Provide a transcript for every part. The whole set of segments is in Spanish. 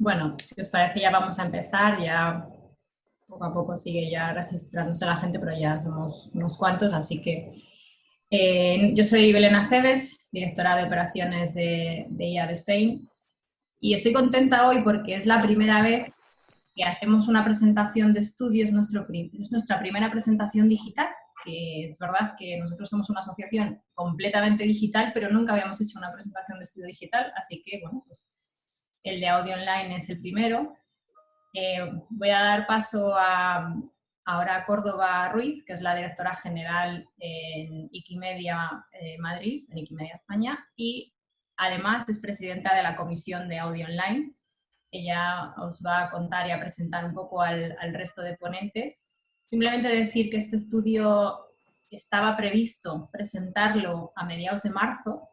Bueno, si os parece ya vamos a empezar, ya poco a poco sigue ya registrándose la gente, pero ya somos unos cuantos, así que yo soy Belén Aceves, directora de operaciones de IAB Spain, y estoy contenta hoy porque es la primera vez que hacemos una presentación de estudio, es nuestra primera presentación digital, que es verdad que nosotros somos una asociación completamente digital, pero nunca habíamos hecho una presentación de estudio digital, así que, bueno, pues el de audio online es el primero. Voy a dar paso ahora a Córdoba Ruiz, que es la directora general en Wikimedia Madrid, en Wikimedia España, y además es presidenta de la Comisión de Audio Online. Ella os va a contar y a presentar un poco al resto de ponentes. Simplemente decir que este estudio estaba previsto presentarlo a mediados de marzo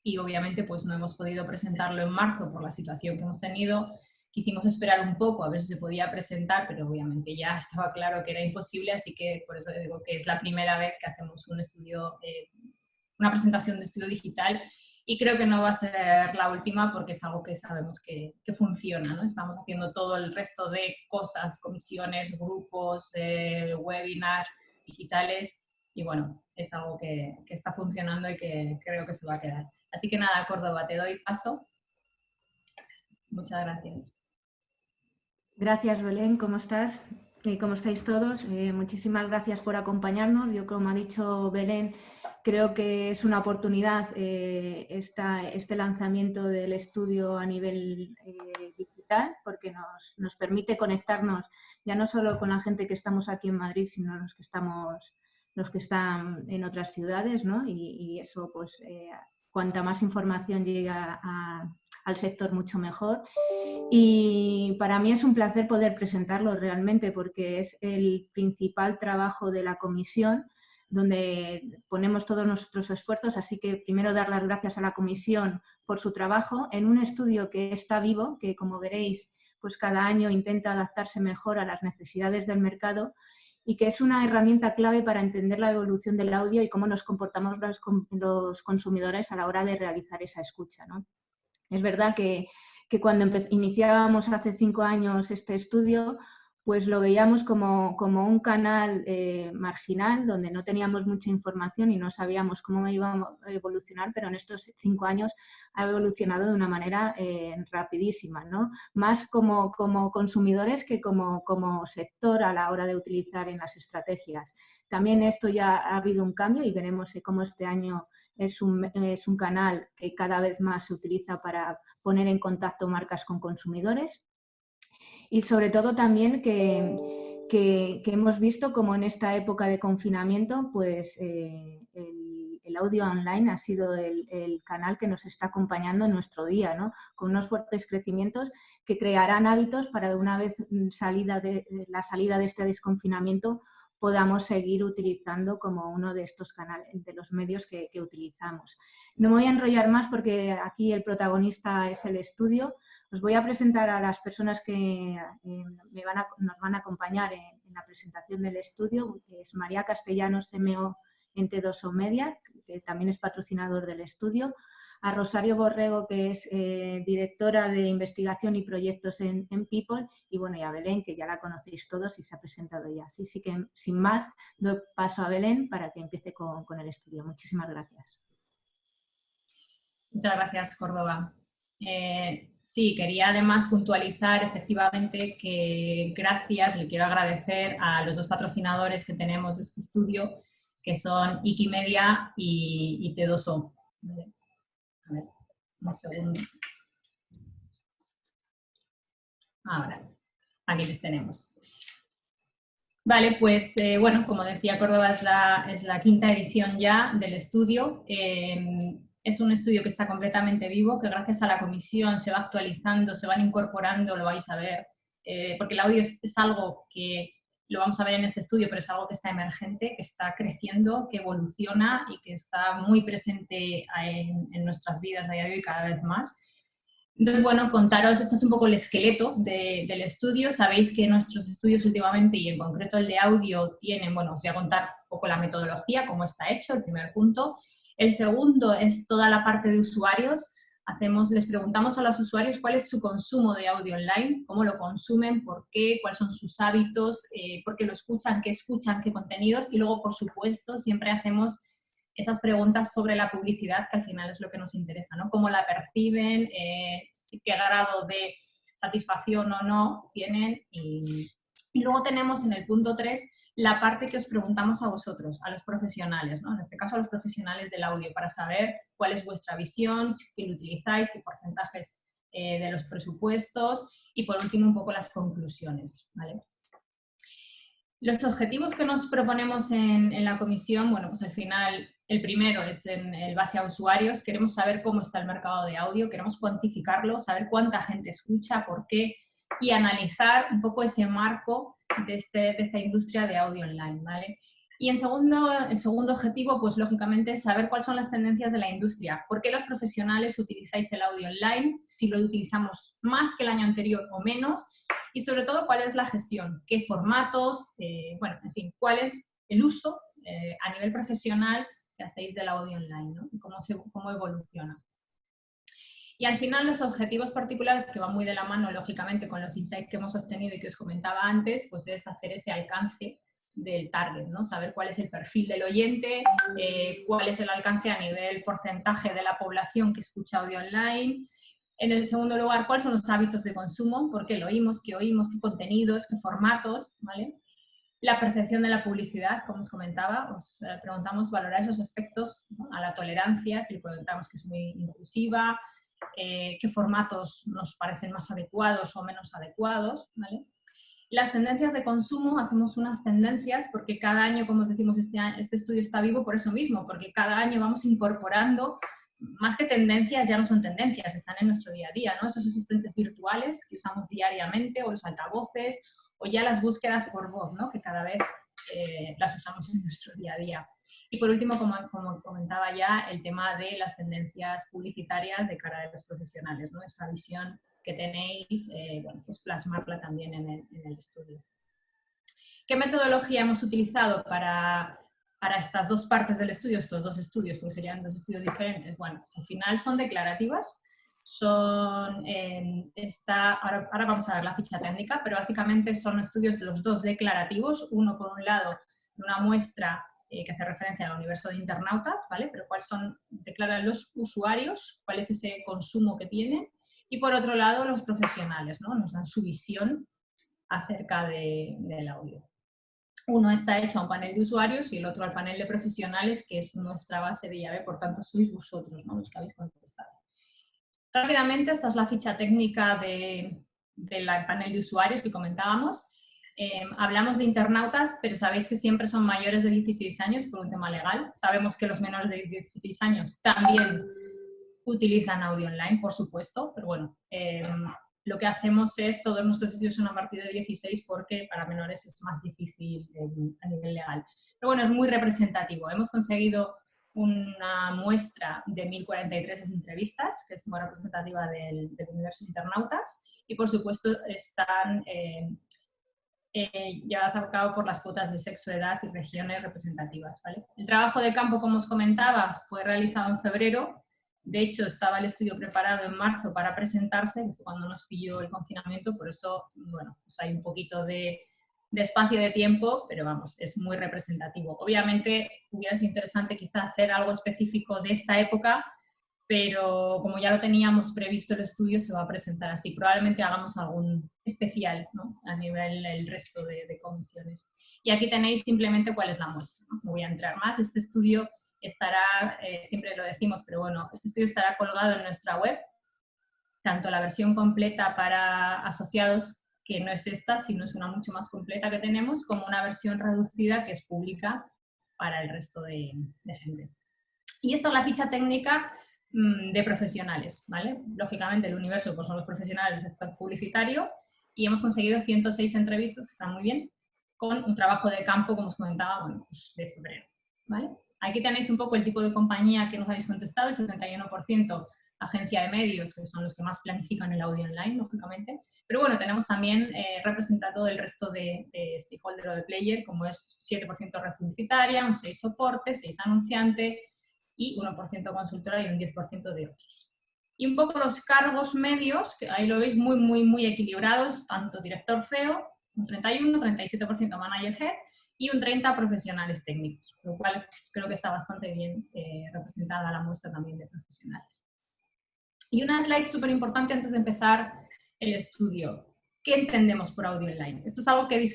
y obviamente pues no hemos podido presentarlo en marzo por la situación que hemos tenido. Quisimos esperar un poco a ver si se podía presentar, pero obviamente ya estaba claro que era imposible, así que por eso digo que es la primera vez que hacemos un estudio, una presentación de estudio digital, y creo que no va a ser la última porque es algo que sabemos que funciona, ¿no? Estamos haciendo todo el resto de cosas, comisiones, grupos, webinars digitales, y bueno, es algo que está funcionando y que creo que se va a quedar. Así que nada, Córdoba, te doy paso. Muchas gracias. Gracias, Belén. ¿Cómo estás? ¿Cómo estáis todos? Muchísimas gracias por acompañarnos. Yo, como ha dicho Belén, creo que es una oportunidad este lanzamiento del estudio a nivel digital, porque nos permite conectarnos ya no solo con la gente que estamos aquí en Madrid, sino los que están en otras ciudades, ¿no? Y eso, pues, cuanta más información llega al sector, mucho mejor. Y para mí es un placer poder presentarlo realmente, porque es el principal trabajo de la comisión, donde ponemos todos nuestros esfuerzos. Así que primero dar las gracias a la comisión por su trabajo en un estudio que está vivo, que como veréis, pues cada año intenta adaptarse mejor a las necesidades del mercado, y que es una herramienta clave para entender la evolución del audio y cómo nos comportamos los consumidores a la hora de realizar esa escucha, ¿no? Es verdad que cuando iniciábamos hace 5 años este estudio, pues lo veíamos como un canal marginal, donde no teníamos mucha información y no sabíamos cómo iba a evolucionar, pero en estos 5 años ha evolucionado de una manera rapidísima, ¿no? Más como consumidores que como sector a la hora de utilizar en las estrategias. También esto ya ha habido un cambio y veremos cómo este año es un canal que cada vez más se utiliza para poner en contacto marcas con consumidores. Y sobre todo también que hemos visto como en esta época de confinamiento, pues el audio online ha sido el canal que nos está acompañando en nuestro día, ¿no? Con unos fuertes crecimientos que crearán hábitos para una vez la salida de este desconfinamiento podamos seguir utilizando como uno de estos canales, de los medios que utilizamos. No me voy a enrollar más porque aquí el protagonista es el estudio. Os voy a presentar a las personas que nos van a acompañar en la presentación del estudio. Es María Castellanos, CMO en T2O Media, que también es patrocinador del estudio. A Rosario Borrego, que es directora de investigación y proyectos en People, y bueno, y a Belén, que ya la conocéis todos y se ha presentado ya. Así que, sin más, doy paso a Belén para que empiece con el estudio. Muchísimas gracias. Muchas gracias, Córdoba. Sí, quería además puntualizar efectivamente que gracias, le quiero agradecer a los dos patrocinadores que tenemos de este estudio, que son Wikimedia y T2O. A ver, un segundo. Ahora, aquí les tenemos. Vale, pues bueno, como decía Córdoba, es la quinta edición ya del estudio. Es un estudio que está completamente vivo, que gracias a la comisión se va actualizando, se van incorporando, lo vais a ver, porque el audio es algo que lo vamos a ver en este estudio, pero es algo que está emergente, que está creciendo, que evoluciona y que está muy presente en nuestras vidas a día de hoy cada vez más. Entonces, bueno, contaros, este es un poco el esqueleto del estudio. Sabéis que nuestros estudios últimamente, y en concreto el de audio, tienen, bueno, os voy a contar un poco la metodología, cómo está hecho, el primer punto. El segundo es toda la parte de usuarios, les preguntamos a los usuarios cuál es su consumo de audio online, cómo lo consumen, por qué, cuáles son sus hábitos, por qué lo escuchan, qué contenidos, y luego, por supuesto, siempre hacemos esas preguntas sobre la publicidad, que al final es lo que nos interesa, ¿no? Cómo la perciben, qué grado de satisfacción o no tienen. Y luego tenemos en el punto 3 la parte que os preguntamos a vosotros, a los profesionales, ¿no? En este caso a los profesionales del audio, para saber cuál es vuestra visión, qué lo utilizáis, qué porcentajes de los presupuestos, y por último un poco las conclusiones, ¿vale? Los objetivos que nos proponemos en la comisión, bueno, pues al final el primero es en el base a usuarios. Queremos saber cómo está el mercado de audio, queremos cuantificarlo, saber cuánta gente escucha, por qué, y analizar un poco ese marco de esta industria de audio online, ¿vale? Y el segundo objetivo, pues lógicamente, es saber cuáles son las tendencias de la industria. ¿Por qué los profesionales utilizáis el audio online? Si lo utilizamos más que el año anterior o menos. Y sobre todo, ¿cuál es la gestión? ¿Qué formatos? Bueno, en fin, ¿cuál es el uso a nivel profesional que hacéis del audio online, ¿no? Y cómo evoluciona. Y al final los objetivos particulares, que van muy de la mano, lógicamente, con los insights que hemos obtenido y que os comentaba antes, pues es hacer ese alcance del target, ¿no? Saber cuál es el perfil del oyente, cuál es el alcance a nivel porcentaje de la población que escucha audio online. En el segundo lugar, cuáles son los hábitos de consumo, por qué lo oímos, qué contenidos, qué formatos, ¿vale? La percepción de la publicidad, como os comentaba, os preguntamos valorar esos aspectos, ¿no? A la tolerancia, si le preguntamos que es muy intrusiva, qué formatos nos parecen más adecuados o menos adecuados, ¿vale? Las tendencias de consumo, hacemos unas tendencias porque cada año, como os decimos, este estudio está vivo por eso mismo, porque cada año vamos incorporando, más que tendencias, ya no son tendencias, están en nuestro día a día, ¿no? Esos asistentes virtuales que usamos diariamente, o los altavoces, o ya las búsquedas por voz, ¿no? Que cada vez las usamos en nuestro día a día. Y por último, como comentaba ya, el tema de las tendencias publicitarias de cara a los profesionales, ¿no? Esa visión que tenéis, bueno, pues plasmarla también en el estudio. ¿Qué metodología hemos utilizado para estas dos partes del estudio, estos dos estudios, porque serían dos estudios diferentes? Bueno, pues al final son declarativas, ahora vamos a ver la ficha técnica, pero básicamente son estudios de los dos declarativos, uno por un lado de una muestra que hace referencia al universo de internautas, ¿vale? Pero declaran los usuarios, cuál es ese consumo que tienen, y por otro lado los profesionales, ¿no? Nos dan su visión acerca del audio. Uno está hecho a un panel de usuarios y el otro al panel de profesionales, que es nuestra base de llave, por tanto sois vosotros, ¿no? Los que habéis contestado. Rápidamente, esta es la ficha técnica del panel de usuarios que comentábamos. Hablamos de internautas, pero sabéis que siempre son mayores de 16 años por un tema legal. Sabemos que los menores de 16 años también utilizan audio online, por supuesto, pero bueno, lo que hacemos es, todos nuestros estudios son a partir de 16 porque para menores es más difícil a nivel legal. Pero bueno, es muy representativo. Hemos conseguido una muestra de 1043 entrevistas, que es muy representativa del universo de internautas, y por supuesto están llevadas a cabo por las cuotas de sexo, edad y regiones representativas, ¿vale? El trabajo de campo, como os comentaba, fue realizado en febrero. De hecho, estaba el estudio preparado en marzo para presentarse, que fue cuando nos pilló el confinamiento, por eso, bueno, pues hay un poquito de espacio de tiempo, pero vamos, es muy representativo. Obviamente, hubiera sido interesante quizá hacer algo específico de esta época, pero como ya lo teníamos previsto el estudio, se va a presentar así. Probablemente hagamos algún especial, ¿no? A nivel del resto de comisiones. Y aquí tenéis simplemente cuál es la muestra, ¿no? No voy a entrar más. Este estudio estará, siempre lo decimos, pero bueno, este estudio estará colgado en nuestra web, tanto la versión completa para asociados, que no es esta, sino es una mucho más completa que tenemos, como una versión reducida que es pública para el resto de gente. Y esta es la ficha técnica de profesionales, ¿vale? Lógicamente el universo pues son los profesionales del sector publicitario y hemos conseguido 106 entrevistas, que están muy bien, con un trabajo de campo, como os comentaba, bueno, pues de febrero, ¿vale? Aquí tenéis un poco el tipo de compañía que nos habéis contestado, el 71% agencia de medios, que son los que más planifican el audio online, lógicamente. Pero bueno, tenemos también representado el resto de stakeholder o de player, como es 7% red publicitaria, un 6% soporte, 6% anunciante y 1% consultora y un 10% de otros. Y un poco los cargos medios, que ahí lo veis muy equilibrados, tanto director CEO, un 31, 37% manager head y un 30% profesionales técnicos, lo cual creo que está bastante bien representada la muestra también de profesionales. Y una slide súper importante antes de empezar el estudio. ¿Qué entendemos por audio online? Esto es algo que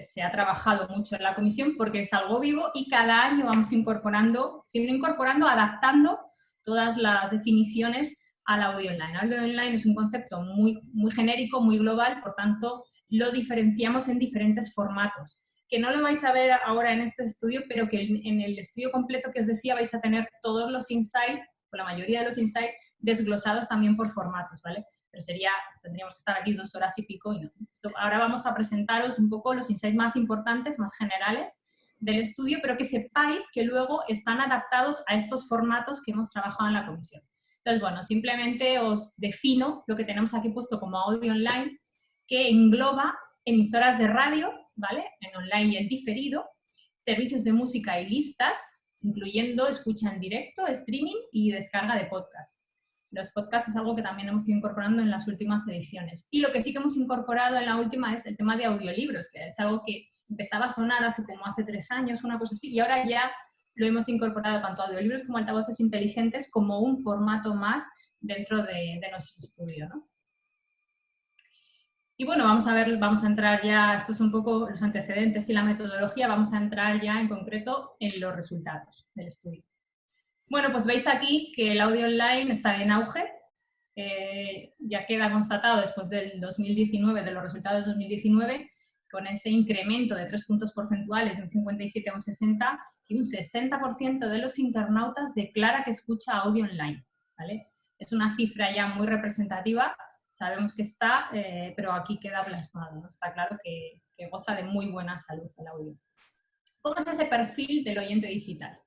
se ha trabajado mucho en la comisión porque es algo vivo y cada año vamos siempre incorporando, adaptando todas las definiciones al audio online. Audio online es un concepto muy genérico, muy global, por tanto lo diferenciamos en diferentes formatos, que no lo vais a ver ahora en este estudio, pero que en el estudio completo que os decía vais a tener todos los insights, o la mayoría de los insights, desglosados también por formatos, ¿vale? Pero tendríamos que estar aquí 2 horas y pico y no. Ahora vamos a presentaros un poco los insights más importantes, más generales del estudio, pero que sepáis que luego están adaptados a estos formatos que hemos trabajado en la comisión. Entonces, bueno, simplemente os defino lo que tenemos aquí puesto como audio online, que engloba emisoras de radio, ¿vale? En online y en diferido, servicios de música y listas, incluyendo escucha en directo, streaming y descarga de podcast. Los podcasts es algo que también hemos ido incorporando en las últimas ediciones. Y lo que sí que hemos incorporado en la última es el tema de audiolibros, que es algo que empezaba a sonar hace 3 años, una cosa así, y ahora ya lo hemos incorporado tanto a audiolibros como altavoces inteligentes como un formato más dentro de nuestro estudio, ¿no? Y bueno, vamos a entrar ya, esto es un poco los antecedentes y la metodología, vamos a entrar ya en concreto en los resultados del estudio. Bueno, pues veis aquí que el audio online está en auge, ya queda constatado después del 2019, de los resultados de 2019, con ese incremento de 3 puntos porcentuales de un 57 a un 60, y un 60% de los internautas declara que escucha audio online, ¿vale? Es una cifra ya muy representativa, sabemos que está, pero aquí queda plasmado, ¿no? Está claro que goza de muy buena salud el audio. ¿Cómo es ese perfil del oyente digital?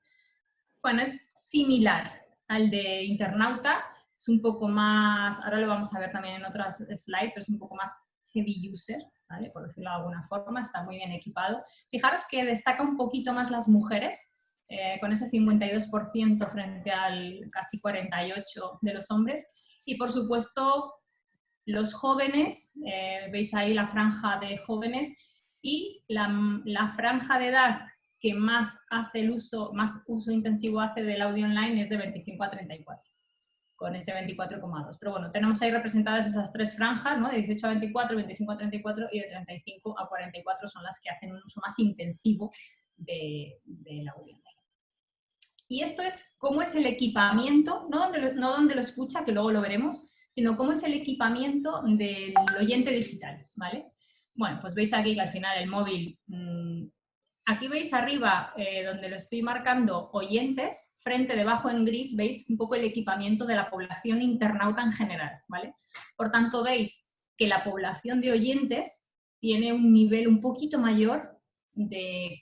Bueno, es similar al de internauta, es un poco más, ahora lo vamos a ver también en otras slides, pero es un poco más heavy user, ¿vale? Por decirlo de alguna forma, está muy bien equipado. Fijaros que destaca un poquito más las mujeres, con ese 52% frente al casi 48% de los hombres, y por supuesto los jóvenes, veis ahí la franja de jóvenes, y la franja de edad que más uso intensivo hace del audio online es de 25 a 34, con ese 24,2. Pero bueno, tenemos ahí representadas esas 3 franjas, ¿no? De 18 a 24, 25 a 34 y de 35 a 44 son las que hacen un uso más intensivo del audio online. Y esto es cómo es el equipamiento, no donde lo escucha, que luego lo veremos, sino cómo es el equipamiento del oyente digital, ¿vale? Bueno, pues veis aquí que al final el móvil, aquí veis arriba donde lo estoy marcando oyentes, frente debajo en gris veis un poco el equipamiento de la población internauta en general, ¿vale? Por tanto veis que la población de oyentes tiene un nivel un poquito mayor de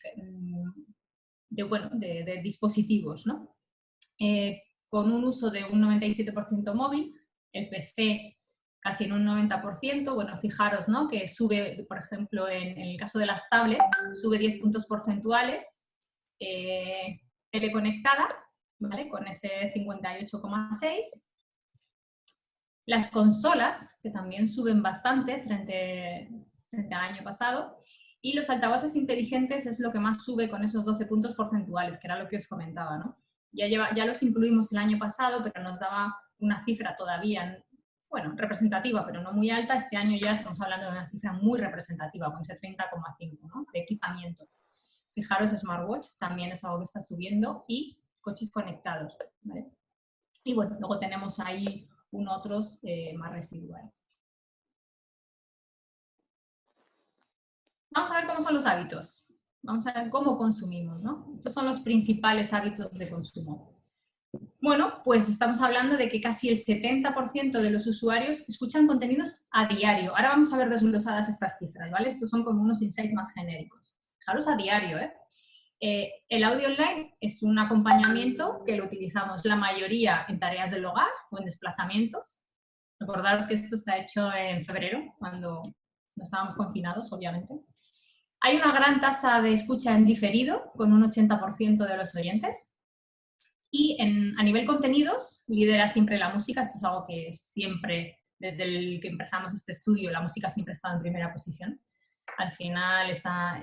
dispositivos, ¿no? Con un uso de un 97% móvil, el PC casi en un 90%, bueno, fijaros, ¿no? Que sube, por ejemplo, en el caso de las tablets, sube 10 puntos porcentuales, teleconectada, ¿vale? Con ese 58,6. Las consolas, que también suben bastante frente al año pasado, y los altavoces inteligentes es lo que más sube con esos 12 puntos porcentuales, que era lo que os comentaba, ¿no? Ya los incluimos el año pasado, pero nos daba una cifra todavía, bueno, representativa, pero no muy alta. Este año ya estamos hablando de una cifra muy representativa, con ese 30,5, ¿no? De equipamiento. Fijaros, smartwatch también es algo que está subiendo, y coches conectados, ¿vale? Y bueno, luego tenemos ahí otros más residuales. Vamos a ver cómo son los hábitos. Vamos a ver cómo consumimos, ¿no? Estos son los principales hábitos de consumo. Bueno, pues estamos hablando de que casi el 70% de los usuarios escuchan contenidos a diario. Ahora vamos a ver desglosadas estas cifras, ¿vale? Estos son como unos insights más genéricos. Fijaros, a diario, ¿eh? El audio online es un acompañamiento que lo utilizamos la mayoría en tareas del hogar o en desplazamientos. Recordaros que esto está hecho en febrero, cuando no estábamos confinados, obviamente. Hay una gran tasa de escucha en diferido, con un 80% de los oyentes. Y a nivel contenidos, lidera siempre la música. Esto es algo que siempre, desde el que empezamos este estudio, la música siempre ha estado en primera posición. Al final está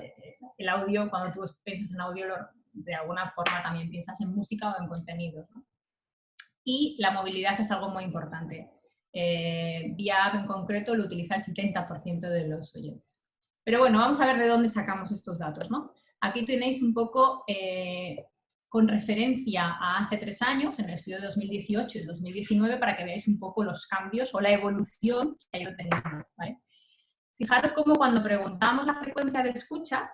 el audio, cuando tú piensas en audio, de alguna forma también piensas en música o en contenidos, ¿no? Y la movilidad es algo muy importante. Vía app en concreto lo utiliza el 70% de los oyentes. Pero bueno, vamos a ver de dónde sacamos estos datos, ¿no? Aquí tenéis un poco, con referencia a hace 3 años, en el estudio de 2018 y 2019, para que veáis un poco los cambios o la evolución que ha ido teniendo, ¿vale? Fijaros cómo cuando preguntamos la frecuencia de escucha,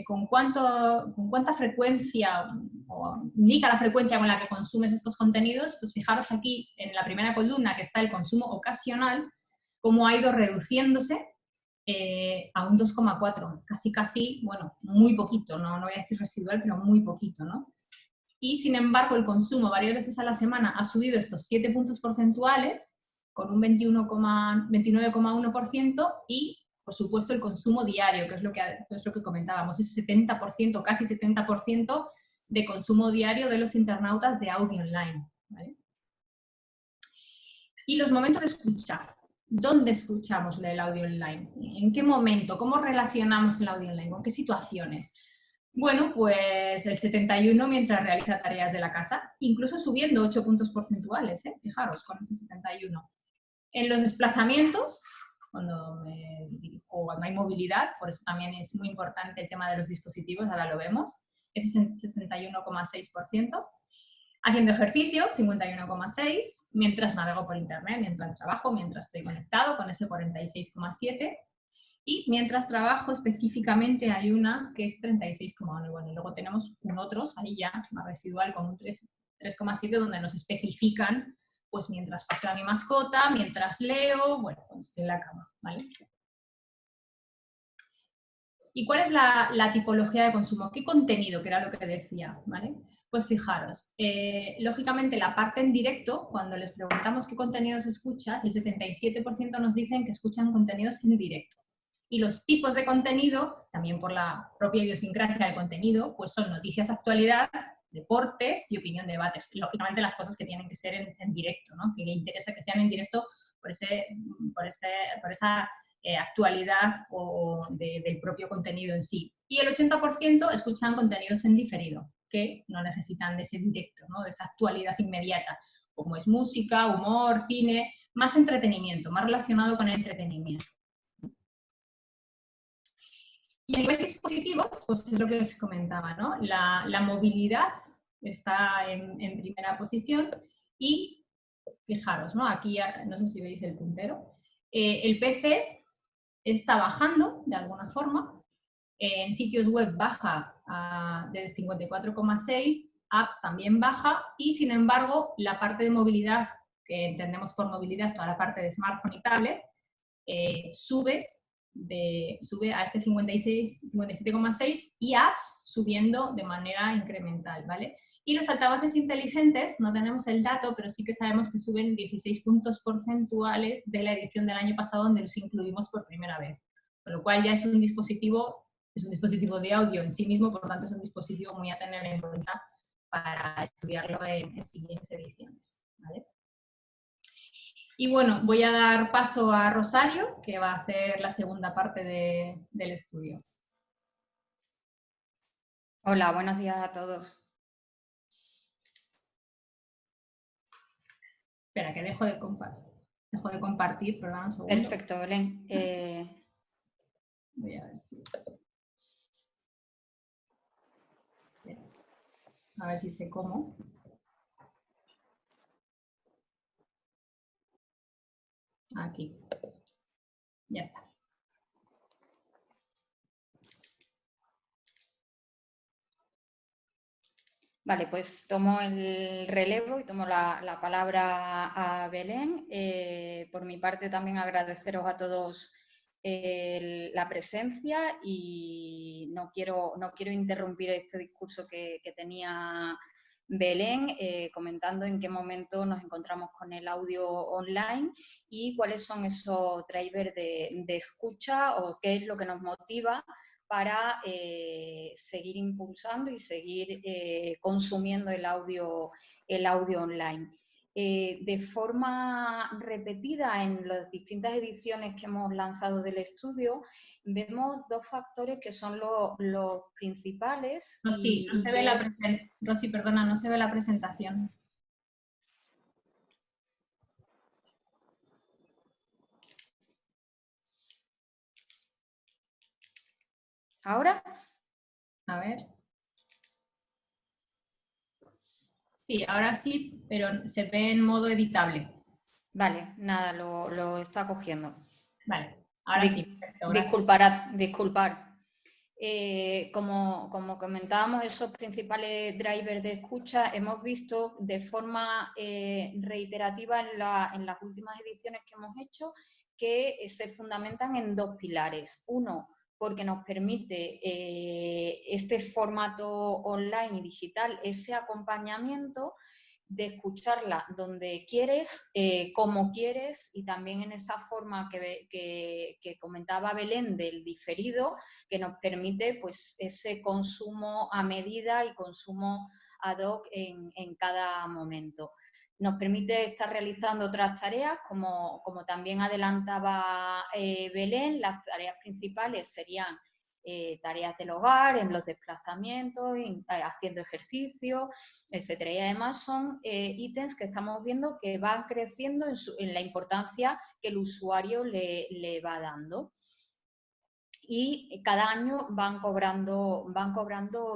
con cuánta frecuencia o indica la frecuencia con la que consumes estos contenidos, pues fijaros aquí en la primera columna que está el consumo ocasional, cómo ha ido reduciéndose a un 2,4, casi, bueno, muy poquito, no voy a decir residual, pero muy poquito, ¿no? Y sin embargo el consumo varias veces a la semana ha subido estos 7 puntos porcentuales, con un 29,1%, y por supuesto el consumo diario, que es lo que comentábamos, ese 70%, casi 70% de consumo diario de los internautas de audio online, ¿vale? Y los momentos de escuchar. ¿Dónde escuchamos el audio online? ¿En qué momento? ¿Cómo relacionamos el audio online? ¿Con qué situaciones? Bueno, pues el 71 mientras realiza tareas de la casa, incluso subiendo 8 puntos porcentuales, fijaros, con ese 71. En los desplazamientos, cuando me dirijo, cuando hay movilidad, por eso también es muy importante el tema de los dispositivos, ahora lo vemos, ese 61,6%. Haciendo ejercicio, 51,6%, mientras navego por internet, mientras trabajo, mientras estoy conectado, con ese 46,7%. Y mientras trabajo específicamente hay una que es 36,1%. Y bueno, y luego tenemos otros, ahí ya más residual, con un 3,7%, donde nos especifican, pues mientras paseo a mi mascota, mientras leo, bueno, cuando estoy en la cama, ¿vale? ¿Y cuál es la tipología de consumo? ¿Qué contenido? Que era lo que decía, ¿vale? Pues fijaros, lógicamente la parte en directo, cuando les preguntamos qué contenidos escuchas, el 77% nos dicen que escuchan contenidos en directo. Y los tipos de contenido, también por la propia idiosincrasia del contenido, pues son noticias, actualidad, deportes y opinión, debates. Lógicamente las cosas que tienen que ser en directo, ¿no? Que interesa que sean en directo por esa actualidad o del propio contenido en sí. Y el 80% escuchan contenidos en diferido, que no necesitan de ese directo, ¿no? De esa actualidad inmediata, como es música, humor, cine, más entretenimiento, más relacionado con el entretenimiento. Y a nivel dispositivos, pues es lo que os comentaba, ¿no? La movilidad está en primera posición y fijaros, ¿no? Aquí, no sé si veis el puntero, el PC está bajando de alguna forma, en sitios web baja de 54,6, apps también baja, y sin embargo la parte de movilidad, que entendemos por movilidad toda la parte de smartphone y tablet, sube a este 57,6, y apps subiendo de manera incremental, ¿vale? Y los altavoces inteligentes, no tenemos el dato, pero sí que sabemos que suben 16 puntos porcentuales de la edición del año pasado, donde los incluimos por primera vez. Con lo cual ya es un dispositivo de audio en sí mismo, por lo tanto es un dispositivo muy a tener en cuenta para estudiarlo en siguientes ediciones, ¿vale? Y bueno, voy a dar paso a Rosario, que va a hacer la segunda parte del estudio. Hola, buenos días a todos. Espera, que dejo de compartir, perdón, un segundo. Perfecto, Belén. Voy a ver si... A ver si sé cómo. Aquí. Ya está. Vale, pues tomo el relevo y tomo la palabra a Belén. Por mi parte también agradeceros a todos la presencia, y no quiero interrumpir este discurso que tenía Belén, comentando en qué momento nos encontramos con el audio online y cuáles son esos drivers de escucha, o qué es lo que nos motiva para seguir impulsando y seguir consumiendo el audio online. De forma repetida en las distintas ediciones que hemos lanzado del estudio, vemos dos factores que son los principales. Rosy, no se ve Rosy, perdona, no se ve la presentación. ¿Ahora? A ver. Sí, ahora sí, pero se ve en modo editable. Vale, nada, lo está cogiendo. Vale, ahora sí. Disculpar. Como comentábamos, esos principales drivers de escucha hemos visto de forma reiterativa en las últimas ediciones que hemos hecho que se fundamentan en dos pilares. Uno, porque nos permite este formato online y digital, ese acompañamiento de escucharla donde quieres, como quieres, y también en esa forma que comentaba Belén del diferido, que nos permite pues ese consumo a medida y consumo ad hoc en cada momento. Nos permite estar realizando otras tareas, como también adelantaba Belén. Las tareas principales serían tareas del hogar, en los desplazamientos, haciendo ejercicio, etcétera. Y además son ítems que estamos viendo que van creciendo en la importancia que el usuario le va dando. Y cada año van cobrando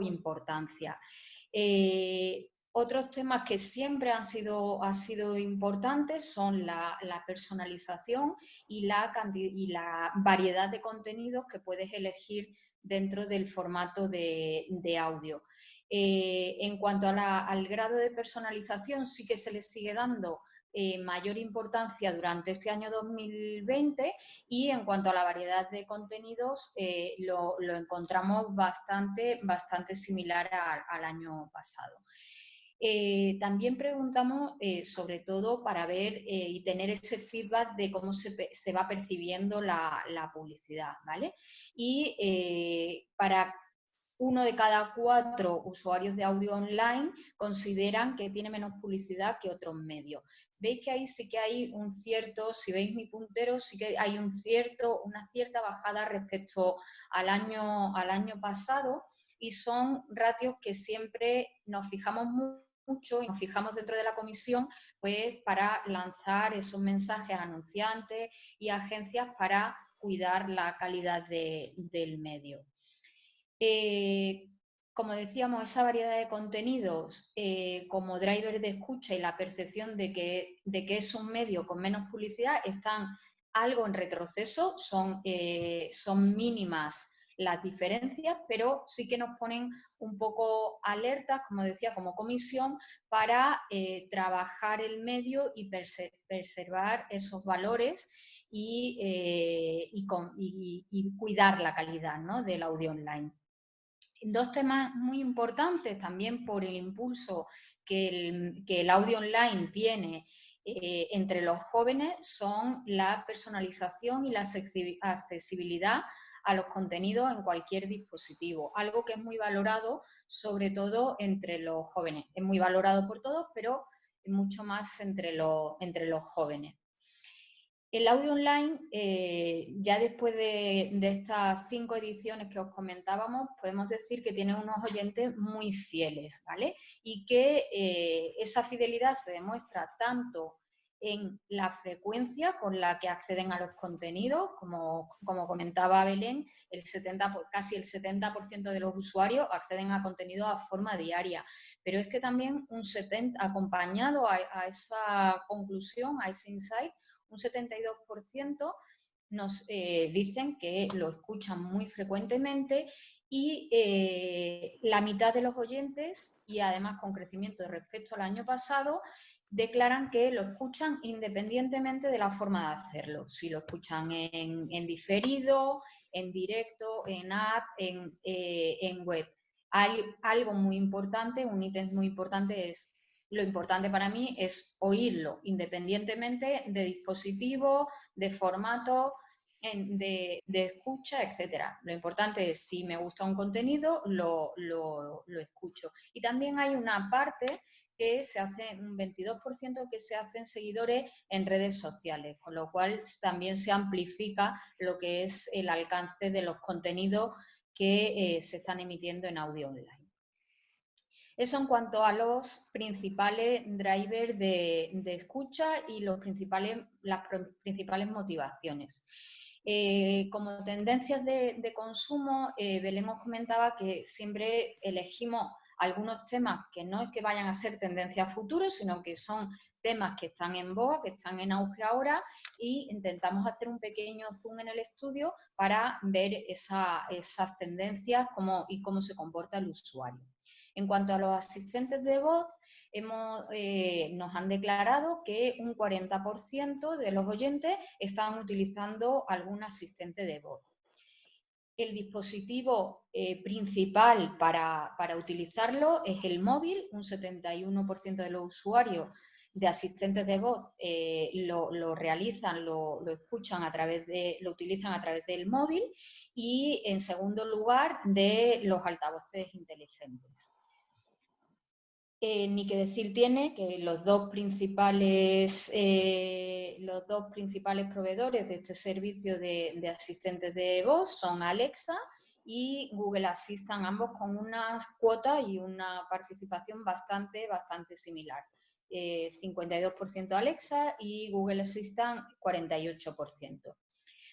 importancia. Otros temas que siempre han sido importantes son la personalización y la variedad de contenidos que puedes elegir dentro del formato de audio. En cuanto al grado de personalización, sí que se le sigue dando mayor importancia durante este año 2020, y en cuanto a la variedad de contenidos lo encontramos bastante similar al año pasado. También preguntamos sobre todo para ver y tener ese feedback de cómo se va percibiendo la publicidad, ¿vale? Y para 1 de cada 4 usuarios de audio online consideran que tiene menos publicidad que otros medios. Veis que ahí sí que hay un cierto, si veis mi puntero, sí que hay una cierta bajada respecto al año pasado, y son ratios que siempre nos fijamos mucho y nos fijamos dentro de la comisión pues para lanzar esos mensajes a anunciantes y agencias para cuidar la calidad del medio. Como decíamos, esa variedad de contenidos como driver de escucha y la percepción de que es un medio con menos publicidad están algo en retroceso, son mínimas las diferencias, pero sí que nos ponen un poco alertas, como decía, como comisión, para trabajar el medio y preservar esos valores y cuidar la calidad, ¿no?, del audio online. Dos temas muy importantes también por el impulso que el audio online tiene entre los jóvenes son la personalización y la accesibilidad a los contenidos en cualquier dispositivo, algo que es muy valorado sobre todo entre los jóvenes. Es muy valorado por todos, pero mucho más entre los jóvenes. El audio online, ya después de estas 5 ediciones que os comentábamos, podemos decir que tiene unos oyentes muy fieles, ¿vale? Y que esa fidelidad se demuestra tanto en la frecuencia con la que acceden a los contenidos, como comentaba Belén, casi el 70% de los usuarios acceden a contenidos a forma diaria. Pero es que también acompañado a esa conclusión, a ese insight, un 72% nos dicen que lo escuchan muy frecuentemente, y la mitad de los oyentes, y además con crecimiento respecto al año pasado, declaran que lo escuchan independientemente de la forma de hacerlo. Si lo escuchan en diferido, en directo, en app, en web. Hay algo muy importante, un ítem muy importante es: lo importante para mí es oírlo, independientemente de dispositivo, de formato, de escucha, etcétera. Lo importante es, si me gusta un contenido, lo escucho. Y también hay una parte que se hace, un 22% que se hacen seguidores en redes sociales, con lo cual también se amplifica lo que es el alcance de los contenidos que se están emitiendo en audio online. Eso en cuanto a los principales drivers de escucha y las principales motivaciones. Como tendencias de consumo, Belén os comentaba que siempre elegimos algunos temas que no es que vayan a ser tendencia a futuro, sino que son temas que están en boga, que están en auge ahora, y intentamos hacer un pequeño zoom en el estudio para ver esas tendencias y cómo se comporta el usuario. En cuanto a los asistentes de voz, nos han declarado que un 40% de los oyentes están utilizando algún asistente de voz. El dispositivo principal para utilizarlo es el móvil. Un 71% de los usuarios de asistentes de voz lo realizan, lo escuchan lo utilizan a través del móvil, y en segundo lugar de los altavoces inteligentes. Ni que decir tiene que los dos principales proveedores de este servicio de asistentes de voz son Alexa y Google Assistant, ambos con unas cuotas y una participación bastante similar. 52% Alexa y Google Assistant 48%.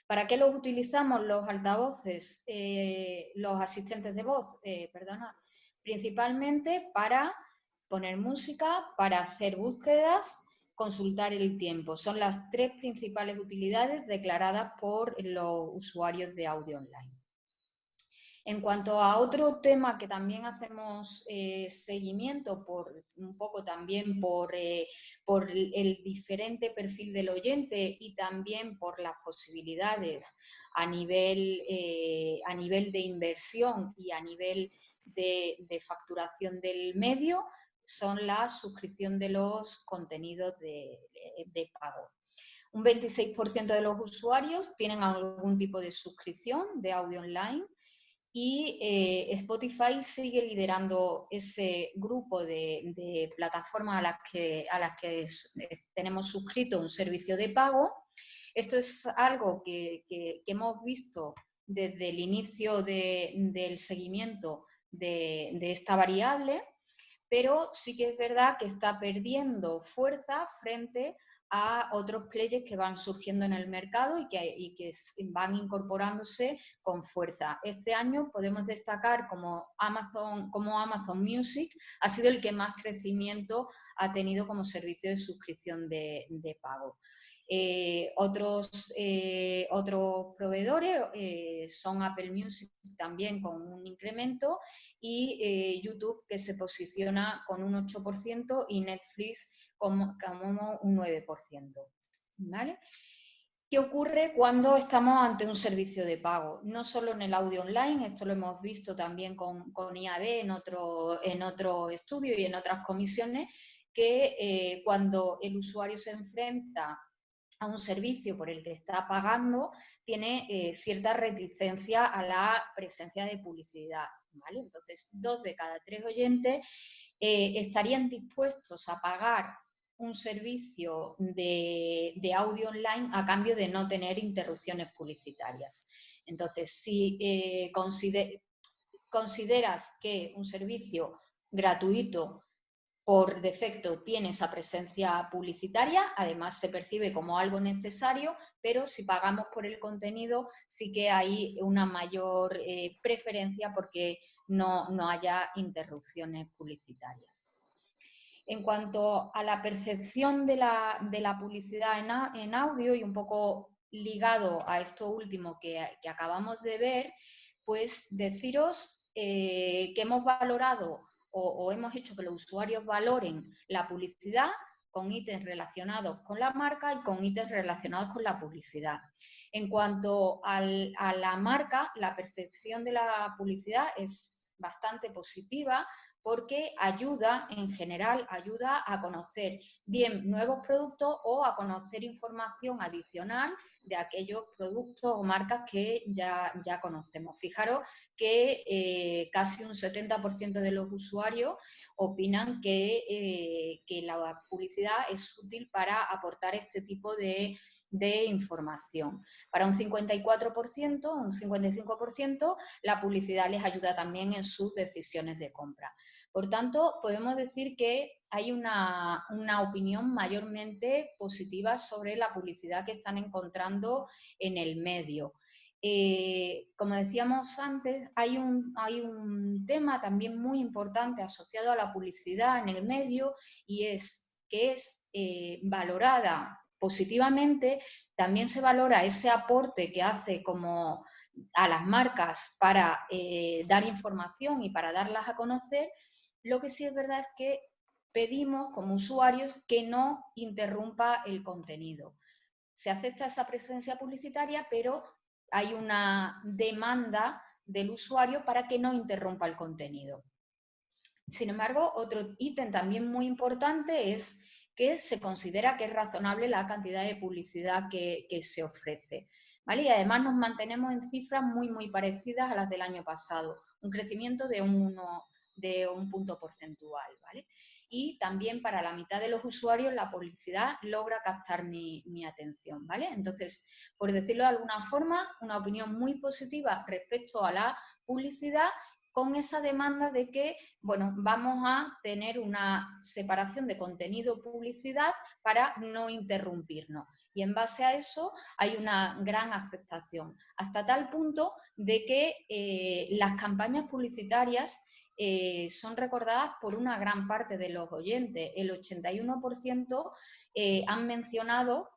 ¿Para qué los utilizamos los altavoces, los asistentes de voz? Principalmente para poner música, para hacer búsquedas, consultar el tiempo. Son las tres principales utilidades declaradas por los usuarios de audio online. En cuanto a otro tema que también hacemos seguimiento, un poco también por el diferente perfil del oyente y también por las posibilidades a nivel de inversión y a nivel de facturación del medio, son la suscripción de los contenidos de pago. Un 26% de los usuarios tienen algún tipo de suscripción de audio online, y Spotify sigue liderando ese grupo de plataformas a las que tenemos suscrito un servicio de pago. Esto es algo que hemos visto desde el inicio del seguimiento de esta variable, pero sí que es verdad que está perdiendo fuerza frente a otros players que van surgiendo en el mercado y que van incorporándose con fuerza. Este año podemos destacar como Amazon Music ha sido el que más crecimiento ha tenido como servicio de suscripción de pago. Otros proveedores son Apple Music también con un incremento, y YouTube, que se posiciona con un 8%, y Netflix como un 9%. ¿Vale? ¿Qué ocurre cuando estamos ante un servicio de pago? No solo en el audio online, esto lo hemos visto también con IAB en otro estudio y en otras comisiones, que cuando el usuario se enfrenta a un servicio por el que está pagando, tiene cierta reticencia a la presencia de publicidad, ¿vale? Entonces, 2 de cada 3 oyentes estarían dispuestos a pagar un servicio de audio online a cambio de no tener interrupciones publicitarias. Entonces, si consideras que un servicio gratuito por defecto tiene esa presencia publicitaria, además se percibe como algo necesario, pero si pagamos por el contenido sí que hay una mayor preferencia porque no haya interrupciones publicitarias. En cuanto a la percepción de la publicidad en audio, y un poco ligado a esto último que acabamos de ver, pues deciros que hemos valorado o hemos hecho que los usuarios valoren la publicidad con ítems relacionados con la marca y con ítems relacionados con la publicidad. En cuanto a la marca, la percepción de la publicidad es bastante positiva, porque en general ayuda a conocer bien nuevos productos o a conocer información adicional de aquellos productos o marcas que ya conocemos. Fijaros que casi un 70% de los usuarios opinan que la publicidad es útil para aportar este tipo de información. Para un 54%, un 55%, la publicidad les ayuda también en sus decisiones de compra. Por tanto, podemos decir que hay una opinión mayormente positiva sobre la publicidad que están encontrando en el medio. Como decíamos antes, hay un tema también muy importante asociado a la publicidad en el medio y es que es valorada positivamente. También se valora ese aporte que hace como a las marcas para dar información y para darlas a conocer. Lo que sí es verdad es que pedimos como usuarios que no interrumpa el contenido. Se acepta esa presencia publicitaria, pero hay una demanda del usuario para que no interrumpa el contenido. Sin embargo, otro ítem también muy importante es que se considera que es razonable la cantidad de publicidad que se ofrece, ¿vale? Y además nos mantenemos en cifras muy parecidas a las del año pasado, un crecimiento de un punto porcentual, ¿vale? Y también para la mitad de los usuarios la publicidad logra captar mi atención, ¿vale? Entonces, por decirlo de alguna forma, una opinión muy positiva respecto a la publicidad, con esa demanda de que, bueno, vamos a tener una separación de contenido-publicidad para no interrumpirnos. Y en base a eso hay una gran aceptación, hasta tal punto de que las campañas publicitarias son recordadas por una gran parte de los oyentes. El 81% han mencionado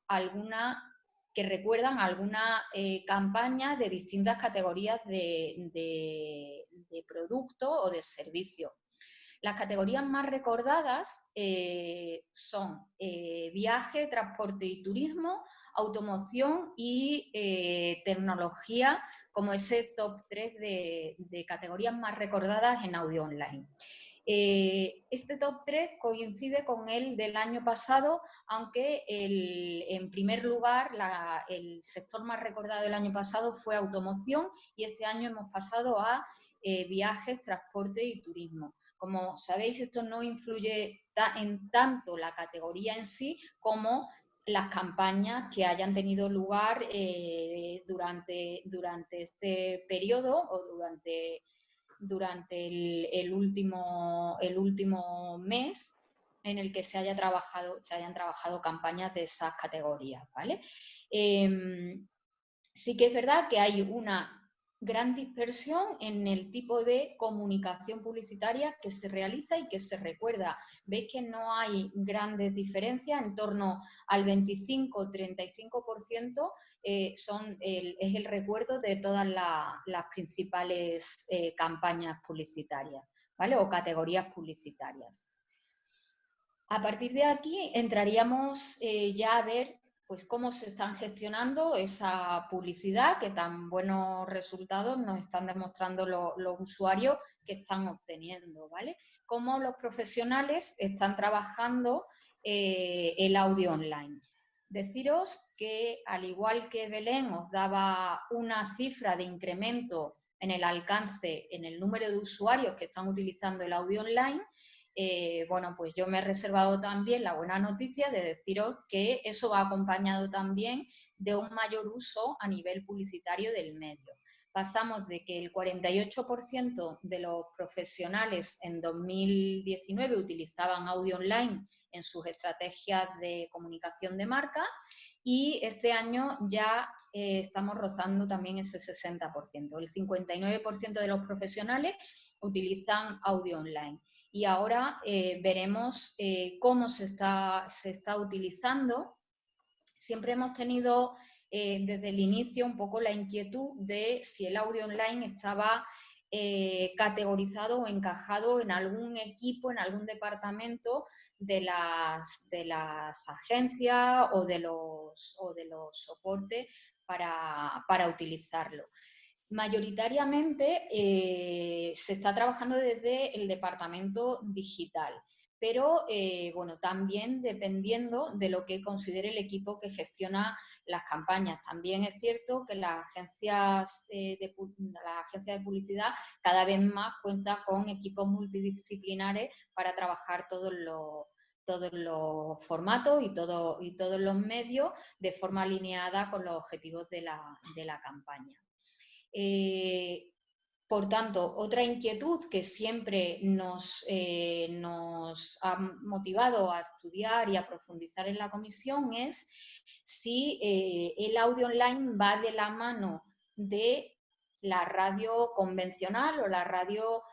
que recuerdan alguna campaña de distintas categorías de producto o de servicio. Las categorías más recordadas son viaje, transporte y turismo, automoción y tecnología, como ese top 3 de categorías más recordadas en audio online. Este top 3 coincide con el del año pasado, aunque en primer lugar el sector más recordado del año pasado fue automoción y este año hemos pasado a viajes, transporte y turismo. Como sabéis, esto no influye en tanto la categoría en sí como las campañas que hayan tenido lugar durante este periodo o durante el último mes en el que se hayan trabajado campañas de esas categorías, ¿vale? Sí que es verdad que hay una gran dispersión en el tipo de comunicación publicitaria que se realiza y que se recuerda. Veis que no hay grandes diferencias, en torno al 25-35% es el recuerdo de todas las principales campañas publicitarias, ¿vale? O categorías publicitarias. A partir de aquí entraríamos ya a ver pues cómo se están gestionando esa publicidad, que tan buenos resultados nos están demostrando los usuarios que están obteniendo, ¿vale? Cómo los profesionales están trabajando el audio online. Deciros que, al igual que Belén os daba una cifra de incremento en el alcance, en el número de usuarios que están utilizando el audio online, bueno, pues yo me he reservado también la buena noticia de deciros que eso va acompañado también de un mayor uso a nivel publicitario del medio. Pasamos de que el 48% de los profesionales en 2019 utilizaban audio online en sus estrategias de comunicación de marca y este año ya estamos rozando también ese 60%. El 59% de los profesionales utilizan audio online. Y ahora veremos cómo se está utilizando. Siempre hemos tenido desde el inicio un poco la inquietud de si el audio online estaba categorizado o encajado en algún equipo, en algún departamento de las agencias o de los soportes para utilizarlo. Mayoritariamente se está trabajando desde el departamento digital, pero bueno, también dependiendo de lo que considere el equipo que gestiona las campañas. También es cierto que las agencias de publicidad cada vez más cuentan con equipos multidisciplinares para trabajar todos los formatos y todos los medios de forma alineada con los objetivos de la campaña. Por tanto, otra inquietud que siempre nos ha motivado a estudiar y a profundizar en la comisión es si el audio online va de la mano de la radio convencional o la radio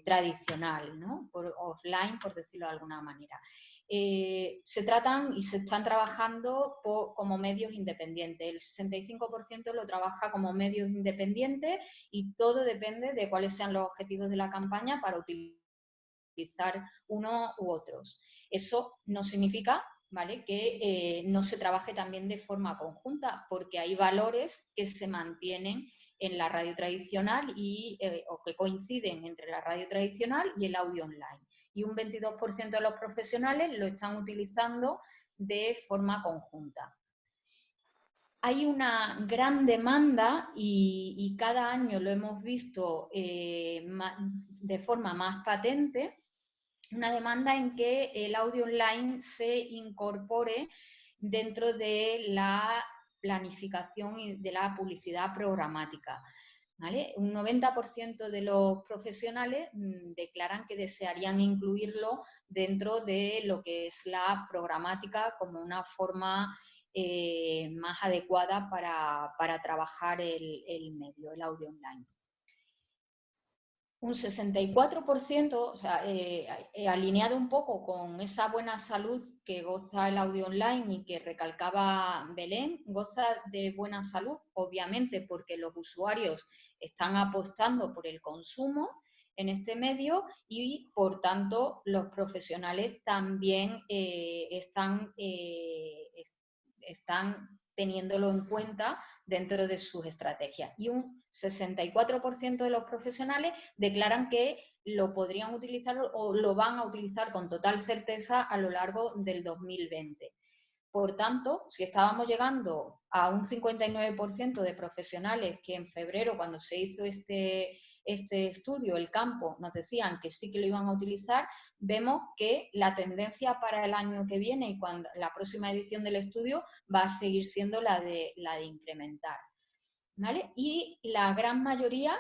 tradicional, ¿no? Offline, por decirlo de alguna manera. Se tratan y se están trabajando como medios independientes. El 65% lo trabaja como medios independientes y todo depende de cuáles sean los objetivos de la campaña para utilizar uno u otros. Eso no significa, ¿vale?, que no se trabaje también de forma conjunta, porque hay valores que se mantienen en la radio tradicional o que coinciden entre la radio tradicional y el audio online. Y un 22% de los profesionales lo están utilizando de forma conjunta. Hay una gran demanda y cada año lo hemos visto de forma más patente, una demanda en que el audio online se incorpore dentro de la planificación y de la publicidad programática, ¿vale? Un 90% de los profesionales declaran que desearían incluirlo dentro de lo que es la programática como una forma más adecuada para trabajar el medio, el audio online. Un 64%, o sea, alineado un poco con esa buena salud que goza el audio online y que recalcaba Belén, goza de buena salud, obviamente porque los usuarios están apostando por el consumo en este medio y, por tanto, los profesionales también están teniéndolo en cuenta dentro de sus estrategias. Y un 64% de los profesionales declaran que lo podrían utilizar o lo van a utilizar con total certeza a lo largo del 2020. Por tanto, si estábamos llegando a un 59% de profesionales que en febrero, cuando se hizo este estudio, el campo, nos decían que sí que lo iban a utilizar, vemos que la tendencia para el año que viene y cuando la próxima edición del estudio va a seguir siendo la de incrementar, ¿vale? Y la gran mayoría,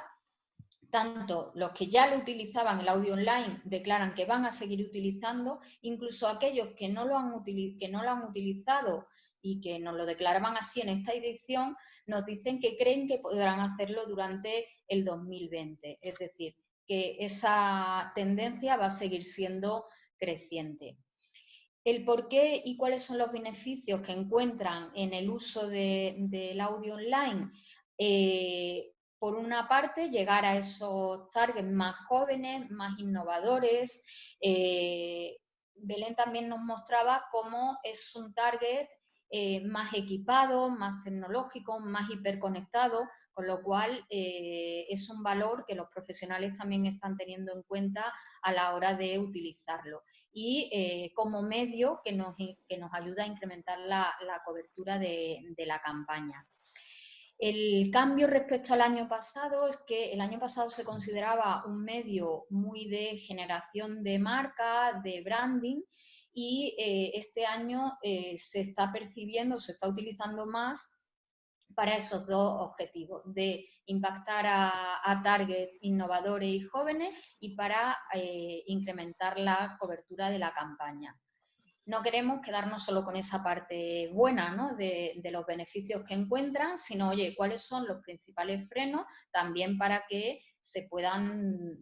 tanto los que ya lo utilizaban, el audio online, declaran que van a seguir utilizando, incluso aquellos que no lo han utilizado y que nos lo declaraban así en esta edición, nos dicen que creen que podrán hacerlo durante el 2020. Es decir, que esa tendencia va a seguir siendo creciente. El por qué y cuáles son los beneficios que encuentran en el uso del audio online. Por una parte, llegar a esos targets más jóvenes, más innovadores. Belén también nos mostraba cómo es un target más equipado, más tecnológico, más hiperconectado, con lo cual es un valor que los profesionales también están teniendo en cuenta a la hora de utilizarlo. Y como medio que nos ayuda a incrementar la cobertura de la campaña. El cambio respecto al año pasado es que el año pasado se consideraba un medio muy de generación de marca, de branding, y este año se está percibiendo, se está utilizando más para esos dos objetivos, de impactar a targets innovadores y jóvenes y para incrementar la cobertura de la campaña. No queremos quedarnos solo con esa parte buena, ¿no?, de los beneficios que encuentran, sino, oye, ¿cuáles son los principales frenos también para que se puedan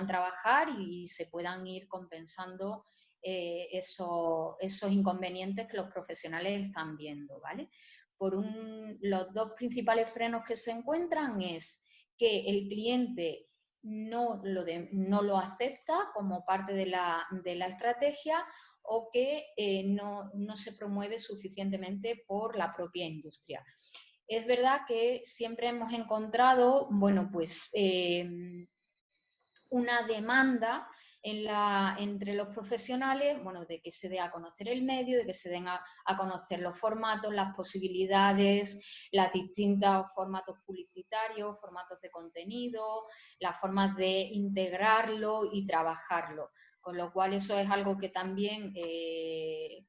trabajar y se puedan ir compensando esos inconvenientes que los profesionales están viendo, ¿vale? Los dos principales frenos que se encuentran es que el cliente no lo acepta como parte de la estrategia, o que no se promueve suficientemente por la propia industria. Es verdad que siempre hemos encontrado, bueno, pues una demanda entre los profesionales, bueno, de que se dé a conocer el medio, de que se den a conocer los formatos, las posibilidades, los distintos formatos publicitarios, formatos de contenido, las formas de integrarlo y trabajarlo. Con lo cual eso es algo que también,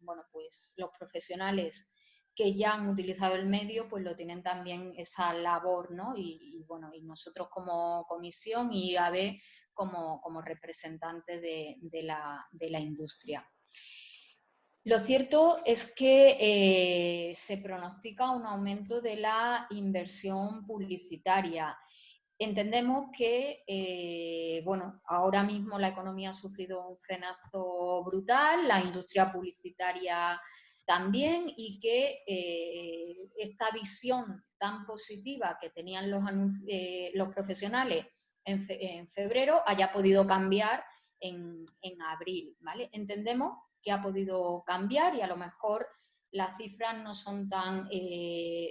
bueno, pues los profesionales que ya han utilizado el medio, pues lo tienen también esa labor, ¿no? Y bueno, y nosotros como comisión y IAB como representante de la industria. Lo cierto es que se pronostica un aumento de la inversión publicitaria. Entendemos que, bueno, ahora mismo la economía ha sufrido un frenazo brutal, la industria publicitaria también, y que esta visión tan positiva que tenían los profesionales en febrero haya podido cambiar en abril, ¿vale? Entendemos que ha podido cambiar y a lo mejor las cifras no son tan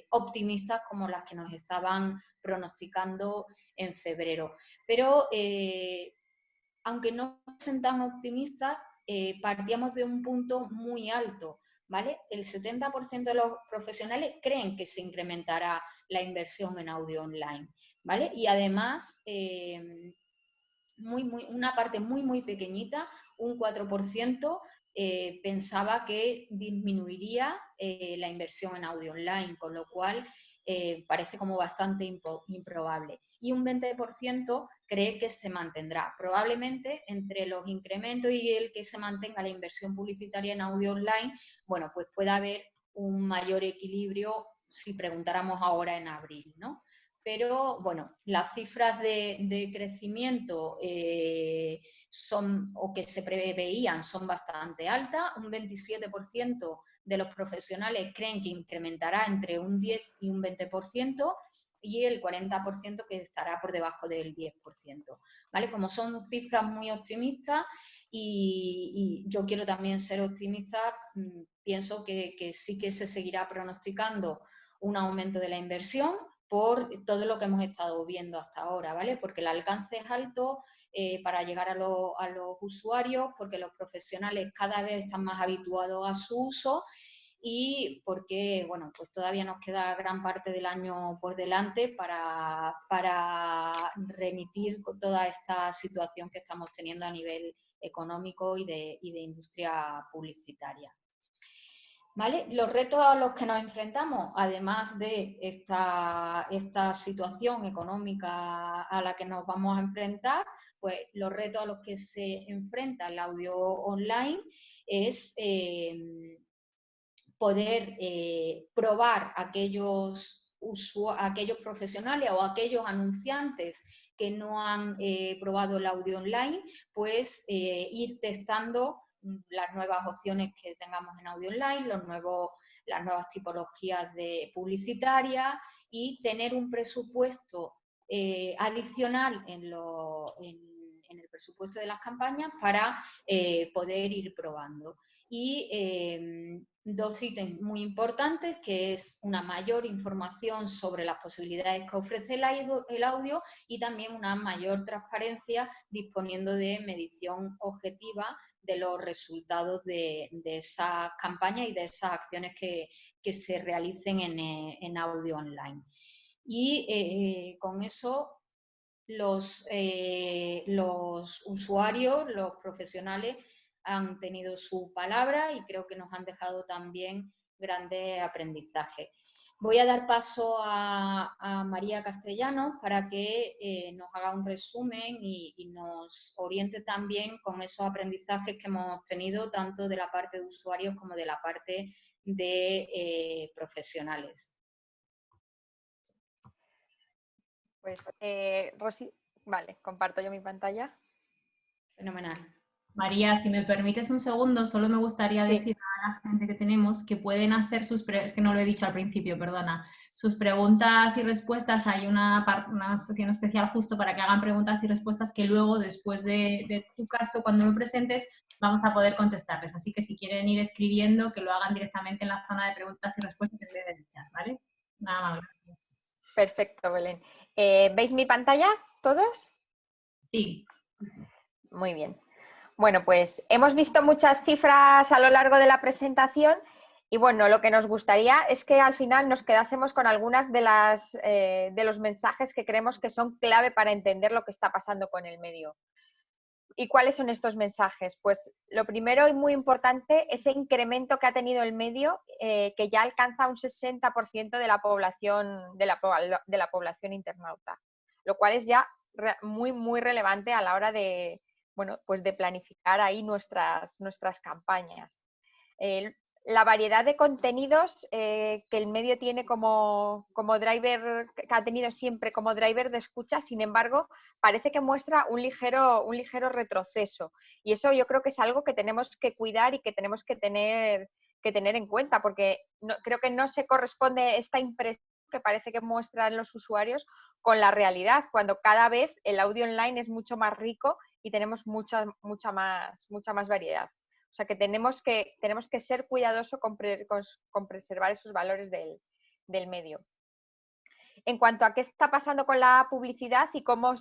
optimistas como las que nos estaban pronosticando en febrero. Pero aunque no sean tan optimistas, partíamos de un punto muy alto, ¿vale? El 70% de los profesionales creen que se incrementará la inversión en audio online, ¿vale? Y además, una parte muy pequeñita, un 4%, pensaba que disminuiría la inversión en audio online, con lo cual parece como bastante improbable. Y un 20% cree que se mantendrá. Probablemente entre los incrementos y el que se mantenga la inversión publicitaria en audio online, bueno, pues pueda haber un mayor equilibrio si preguntáramos ahora en abril, ¿no? Pero bueno, las cifras de crecimiento o que se preveían son bastante altas. Un 27% de los profesionales creen que incrementará entre un 10 y un 20%, y el 40% que estará por debajo del 10%. ¿Vale? Como son cifras muy optimistas, y yo quiero también ser optimista, pienso que sí que se seguirá pronosticando un aumento de la inversión por todo lo que hemos estado viendo hasta ahora, ¿vale? Porque el alcance es alto para llegar a los usuarios, porque los profesionales cada vez están más habituados a su uso, y porque, bueno, pues todavía nos queda gran parte del año por delante para remitir toda esta situación que estamos teniendo a nivel económico y de industria publicitaria. ¿Vale? Los retos a los que nos enfrentamos, además de esta situación económica a la que nos vamos a enfrentar, pues los retos a los que se enfrenta el audio online es poder probar aquellos profesionales o aquellos anunciantes que no han probado el audio online, pues ir testando las nuevas opciones que tengamos en audio online, las nuevas tipologías publicitarias, y tener un presupuesto adicional en el presupuesto de las campañas para poder ir probando. Y dos ítems muy importantes, que es una mayor información sobre las posibilidades que ofrece el audio, y también una mayor transparencia disponiendo de medición objetiva de los resultados de esas campañas y de esas acciones que se realicen en audio online. Y con eso los usuarios, los profesionales, han tenido su palabra y creo que nos han dejado también grandes aprendizajes. Voy a dar paso a María Castellanos para que nos haga un resumen y nos oriente también con esos aprendizajes que hemos obtenido tanto de la parte de usuarios como de la parte de profesionales. Pues, Rosy, vale, comparto yo mi pantalla. Fenomenal. María, si me permites un segundo, solo me gustaría decir a la gente que tenemos que pueden hacer es que no lo he dicho al principio, perdona, sus preguntas y respuestas. Hay una sección especial justo para que hagan preguntas y respuestas que luego, después de tu caso, cuando lo presentes, vamos a poder contestarles. Así que si quieren ir escribiendo, que lo hagan directamente en la zona de preguntas y respuestas en vez del chat, ¿vale? Nada más, gracias. Perfecto, Belén. ¿Veis mi pantalla todos? Sí. Muy bien. Bueno, pues hemos visto muchas cifras a lo largo de la presentación y bueno, lo que nos gustaría es que al final nos quedásemos con algunas de los mensajes que creemos que son clave para entender lo que está pasando con el medio. ¿Y cuáles son estos mensajes? Pues lo primero y muy importante, ese incremento que ha tenido el medio, que ya alcanza un 60% de la población internauta, lo cual es ya muy relevante a la hora de, bueno, pues de planificar ahí nuestras campañas. La variedad de contenidos que el medio tiene como driver, que ha tenido siempre como driver de escucha, sin embargo, parece que muestra un ligero retroceso. Y eso yo creo que es algo que tenemos que cuidar y que tenemos que tener en cuenta, porque creo que no se corresponde esta impresión que parece que muestran los usuarios con la realidad, cuando cada vez el audio online es mucho más rico y tenemos mucha más variedad. O sea que tenemos que ser cuidadosos con preservar esos valores del medio. En cuanto a qué está pasando con la publicidad y cómo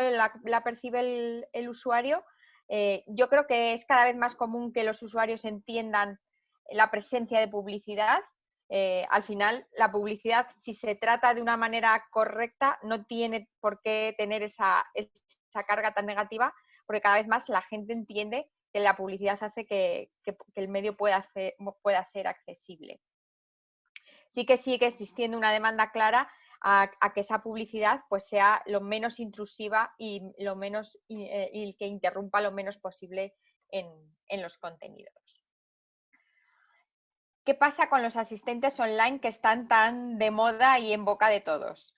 la percibe el usuario, yo creo que es cada vez más común que los usuarios entiendan la presencia de publicidad. Al final, la publicidad, si se trata de una manera correcta, no tiene por qué tener esa carga tan negativa, porque cada vez más la gente entiende que la publicidad hace que el medio pueda ser accesible. Sí que sigue existiendo una demanda clara a que esa publicidad pues sea lo menos intrusiva y que interrumpa lo menos posible en los contenidos. ¿Qué pasa con los asistentes online que están tan de moda y en boca de todos?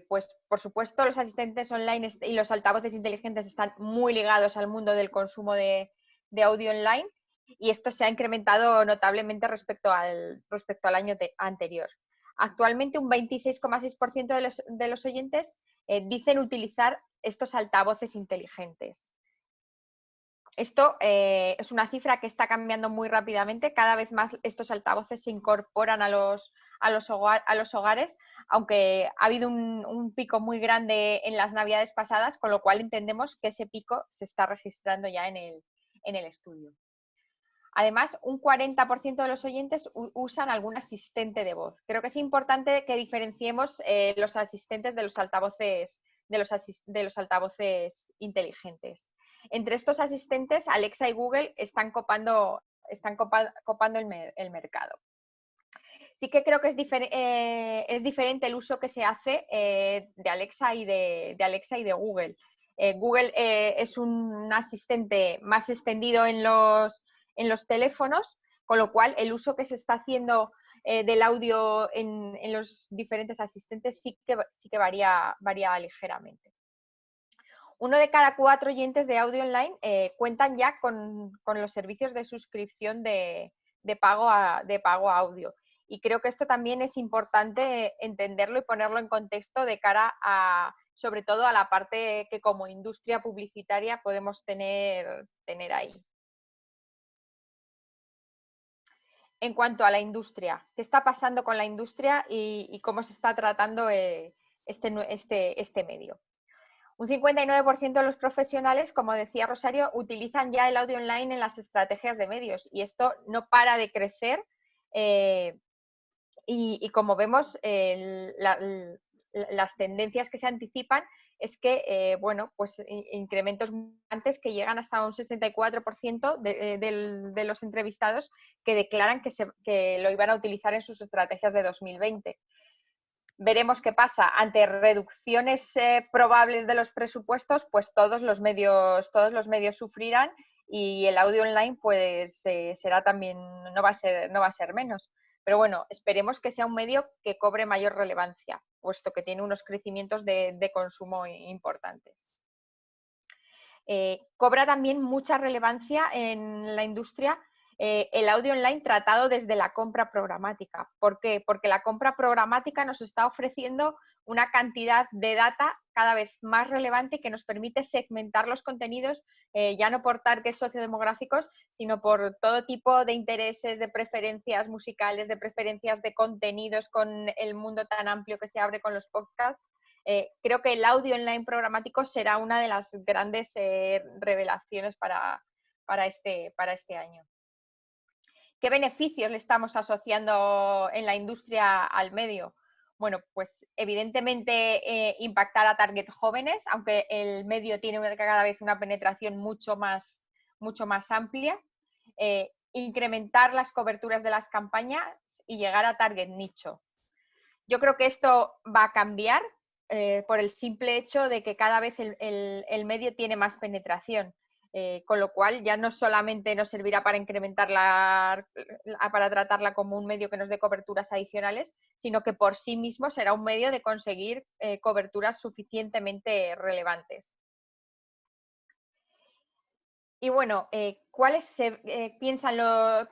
Pues por supuesto los asistentes online y los altavoces inteligentes están muy ligados al mundo del consumo de audio online y esto se ha incrementado notablemente respecto al año anterior. Actualmente un 26,6% de los oyentes dicen utilizar estos altavoces inteligentes. Esto es una cifra que está cambiando muy rápidamente. Cada vez más estos altavoces se incorporan a los hogares, aunque ha habido un pico muy grande en las Navidades pasadas, con lo cual entendemos que ese pico se está registrando ya en el estudio. Además, un 40% de los oyentes usan algún asistente de voz. Creo que es importante que diferenciemos los asistentes de los altavoces inteligentes. Entre estos asistentes, Alexa y Google están copando el mercado. Sí que creo que es diferente el uso que se hace de Alexa y de Google. Google es un asistente más extendido en los teléfonos, con lo cual el uso que se está haciendo del audio en los diferentes asistentes sí que varía ligeramente. 1 de cada 4 oyentes de audio online cuentan ya con los servicios de suscripción de pago a audio. Y creo que esto también es importante entenderlo y ponerlo en contexto de cara sobre todo a la parte que como industria publicitaria podemos tener ahí. En cuanto a la industria, ¿qué está pasando con la industria y cómo se está tratando este medio? Un 59% de los profesionales, como decía Rosario, utilizan ya el audio online en las estrategias de medios y esto no para de crecer y como vemos, las tendencias que se anticipan es que, bueno, pues incrementos antes que llegan hasta un 64% de los entrevistados que declaran que lo iban a utilizar en sus estrategias de 2020. Veremos qué pasa. Ante reducciones probables de los presupuestos, pues todos los medios sufrirán y el audio online pues será también, no va a ser menos. Pero bueno, esperemos que sea un medio que cobre mayor relevancia, puesto que tiene unos crecimientos de consumo importantes. Cobra también mucha relevancia en la industria el audio online tratado desde la compra programática. ¿Por qué? Porque la compra programática nos está ofreciendo una cantidad de data cada vez más relevante que nos permite segmentar los contenidos, ya no por targets sociodemográficos, sino por todo tipo de intereses, de preferencias musicales, de preferencias de contenidos con el mundo tan amplio que se abre con los podcasts. Creo que el audio online programático será una de las grandes revelaciones para este año. ¿Qué beneficios le estamos asociando en la industria al medio? Bueno, pues evidentemente impactar a target jóvenes, aunque el medio tiene cada vez una penetración mucho más amplia. Incrementar las coberturas de las campañas y llegar a target nicho. Yo creo que esto va a cambiar por el simple hecho de que cada vez el medio tiene más penetración. Con lo cual ya no solamente nos servirá para incrementarla, para tratarla como un medio que nos dé coberturas adicionales, sino que por sí mismo será un medio de conseguir coberturas suficientemente relevantes. Y bueno, ¿cuáles piensan los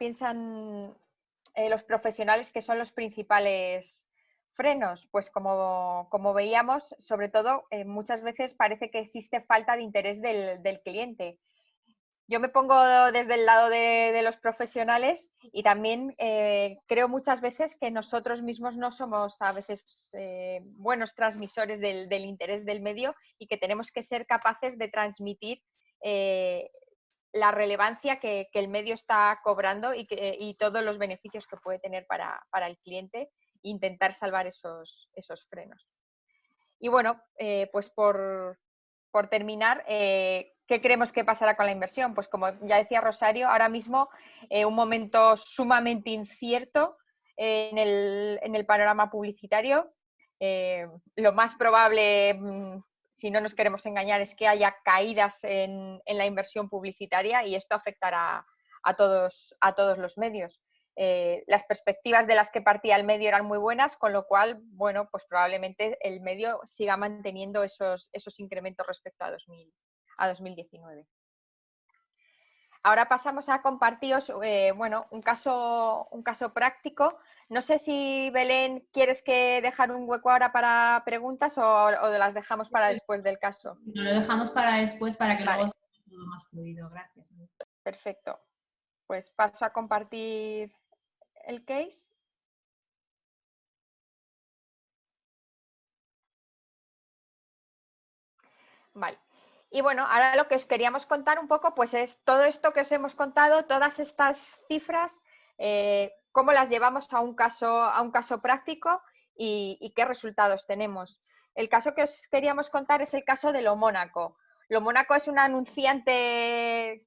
profesionales que son los principales frenos? Pues como veíamos, sobre todo muchas veces parece que existe falta de interés del cliente. Yo me pongo desde el lado de los profesionales y también creo muchas veces que nosotros mismos no somos a veces buenos transmisores del interés del medio y que tenemos que ser capaces de transmitir la relevancia que el medio está cobrando y todos los beneficios que puede tener para el cliente e intentar salvar esos frenos. Y bueno, pues por terminar, ¿qué creemos que pasará con la inversión? Pues como ya decía Rosario, ahora mismo un momento sumamente incierto en el panorama publicitario. Lo más probable, si no nos queremos engañar, es que haya caídas en la inversión publicitaria y esto afectará a todos los medios. Las perspectivas de las que partía el medio eran muy buenas, con lo cual, bueno, pues probablemente el medio siga manteniendo esos incrementos respecto a 2019. Ahora pasamos a compartiros, bueno, un caso práctico. No sé si, Belén, quieres que dejar un hueco ahora para preguntas o las dejamos para después del caso. Lo dejamos para después para que Vale. luego sea todo más fluido. Gracias. Perfecto. Pues paso a compartir el case. Vale. Y bueno, ahora lo que os queríamos contar un poco, pues es todo esto que os hemos contado, todas estas cifras, cómo las llevamos a un caso práctico y qué resultados tenemos. El caso que os queríamos contar es el caso de Lomónaco. Lomónaco es un anunciante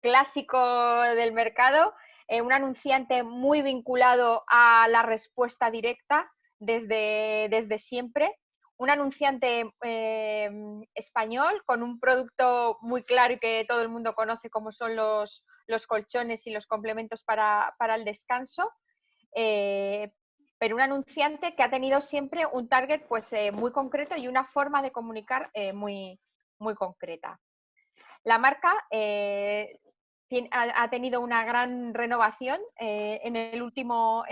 clásico del mercado, un anunciante muy vinculado a la respuesta directa desde siempre. Un anunciante español con un producto muy claro y que todo el mundo conoce como son los colchones y los complementos para el descanso, pero un anunciante que ha tenido siempre un target pues, muy concreto y una forma de comunicar muy concreta. La marca ha tenido una gran renovación en el último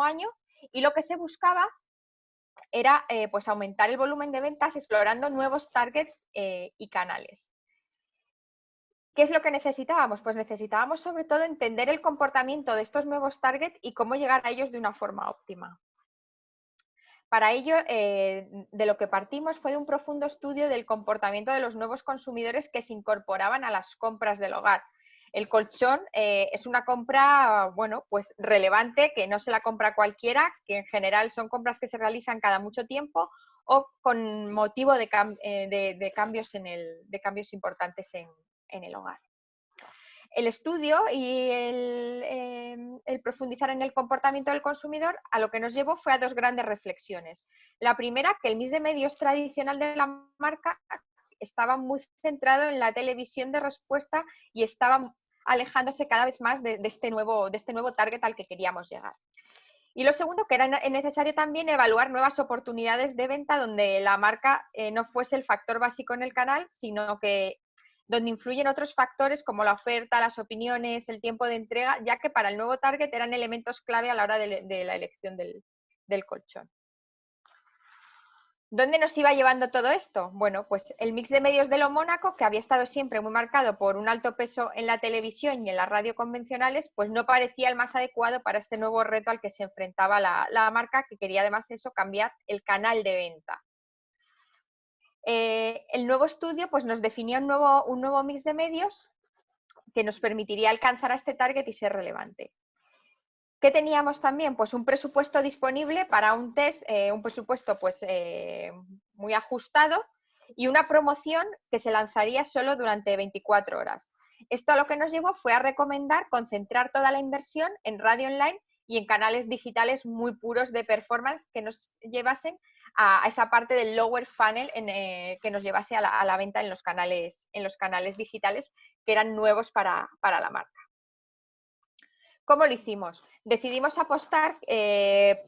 año y lo que se buscaba era pues aumentar el volumen de ventas explorando nuevos targets y canales. ¿Qué es lo que necesitábamos? Pues necesitábamos sobre todo entender el comportamiento de estos nuevos targets y cómo llegar a ellos de una forma óptima. Para ello, de lo que partimos fue de un profundo estudio del comportamiento de los nuevos consumidores que se incorporaban a las compras del hogar. El colchón es una compra, bueno, pues relevante, que no se la compra cualquiera, que en general son compras que se realizan cada mucho tiempo o con motivo de cambios importantes en el hogar. El estudio y el profundizar en el comportamiento del consumidor a lo que nos llevó fue a dos grandes reflexiones. La primera, que el mix de medios tradicional de la marca estaba muy centrado en la televisión de respuesta y estaba alejándose cada vez más de este nuevo target al que queríamos llegar. Y lo segundo, que era necesario también evaluar nuevas oportunidades de venta donde la marca no fuese el factor básico en el canal, sino que donde influyen otros factores como la oferta, las opiniones, el tiempo de entrega, ya que para el nuevo target eran elementos clave a la hora de la elección del colchón. ¿Dónde nos iba llevando todo esto? Bueno, pues el mix de medios de Lomónaco, que había estado siempre muy marcado por un alto peso en la televisión y en la radio convencionales, pues no parecía el más adecuado para este nuevo reto al que se enfrentaba la marca, que quería además eso, cambiar el canal de venta. El nuevo estudio pues, nos definía un nuevo mix de medios que nos permitiría alcanzar a este target y ser relevante. ¿Qué teníamos también? Pues un presupuesto disponible para un test, un presupuesto pues, muy ajustado y una promoción que se lanzaría solo durante 24 horas. Esto a lo que nos llevó fue a recomendar concentrar toda la inversión en radio online y en canales digitales muy puros de performance que nos llevasen a esa parte del lower funnel que nos llevase a la venta en los canales digitales que eran nuevos para la marca. ¿Cómo lo hicimos? Decidimos apostar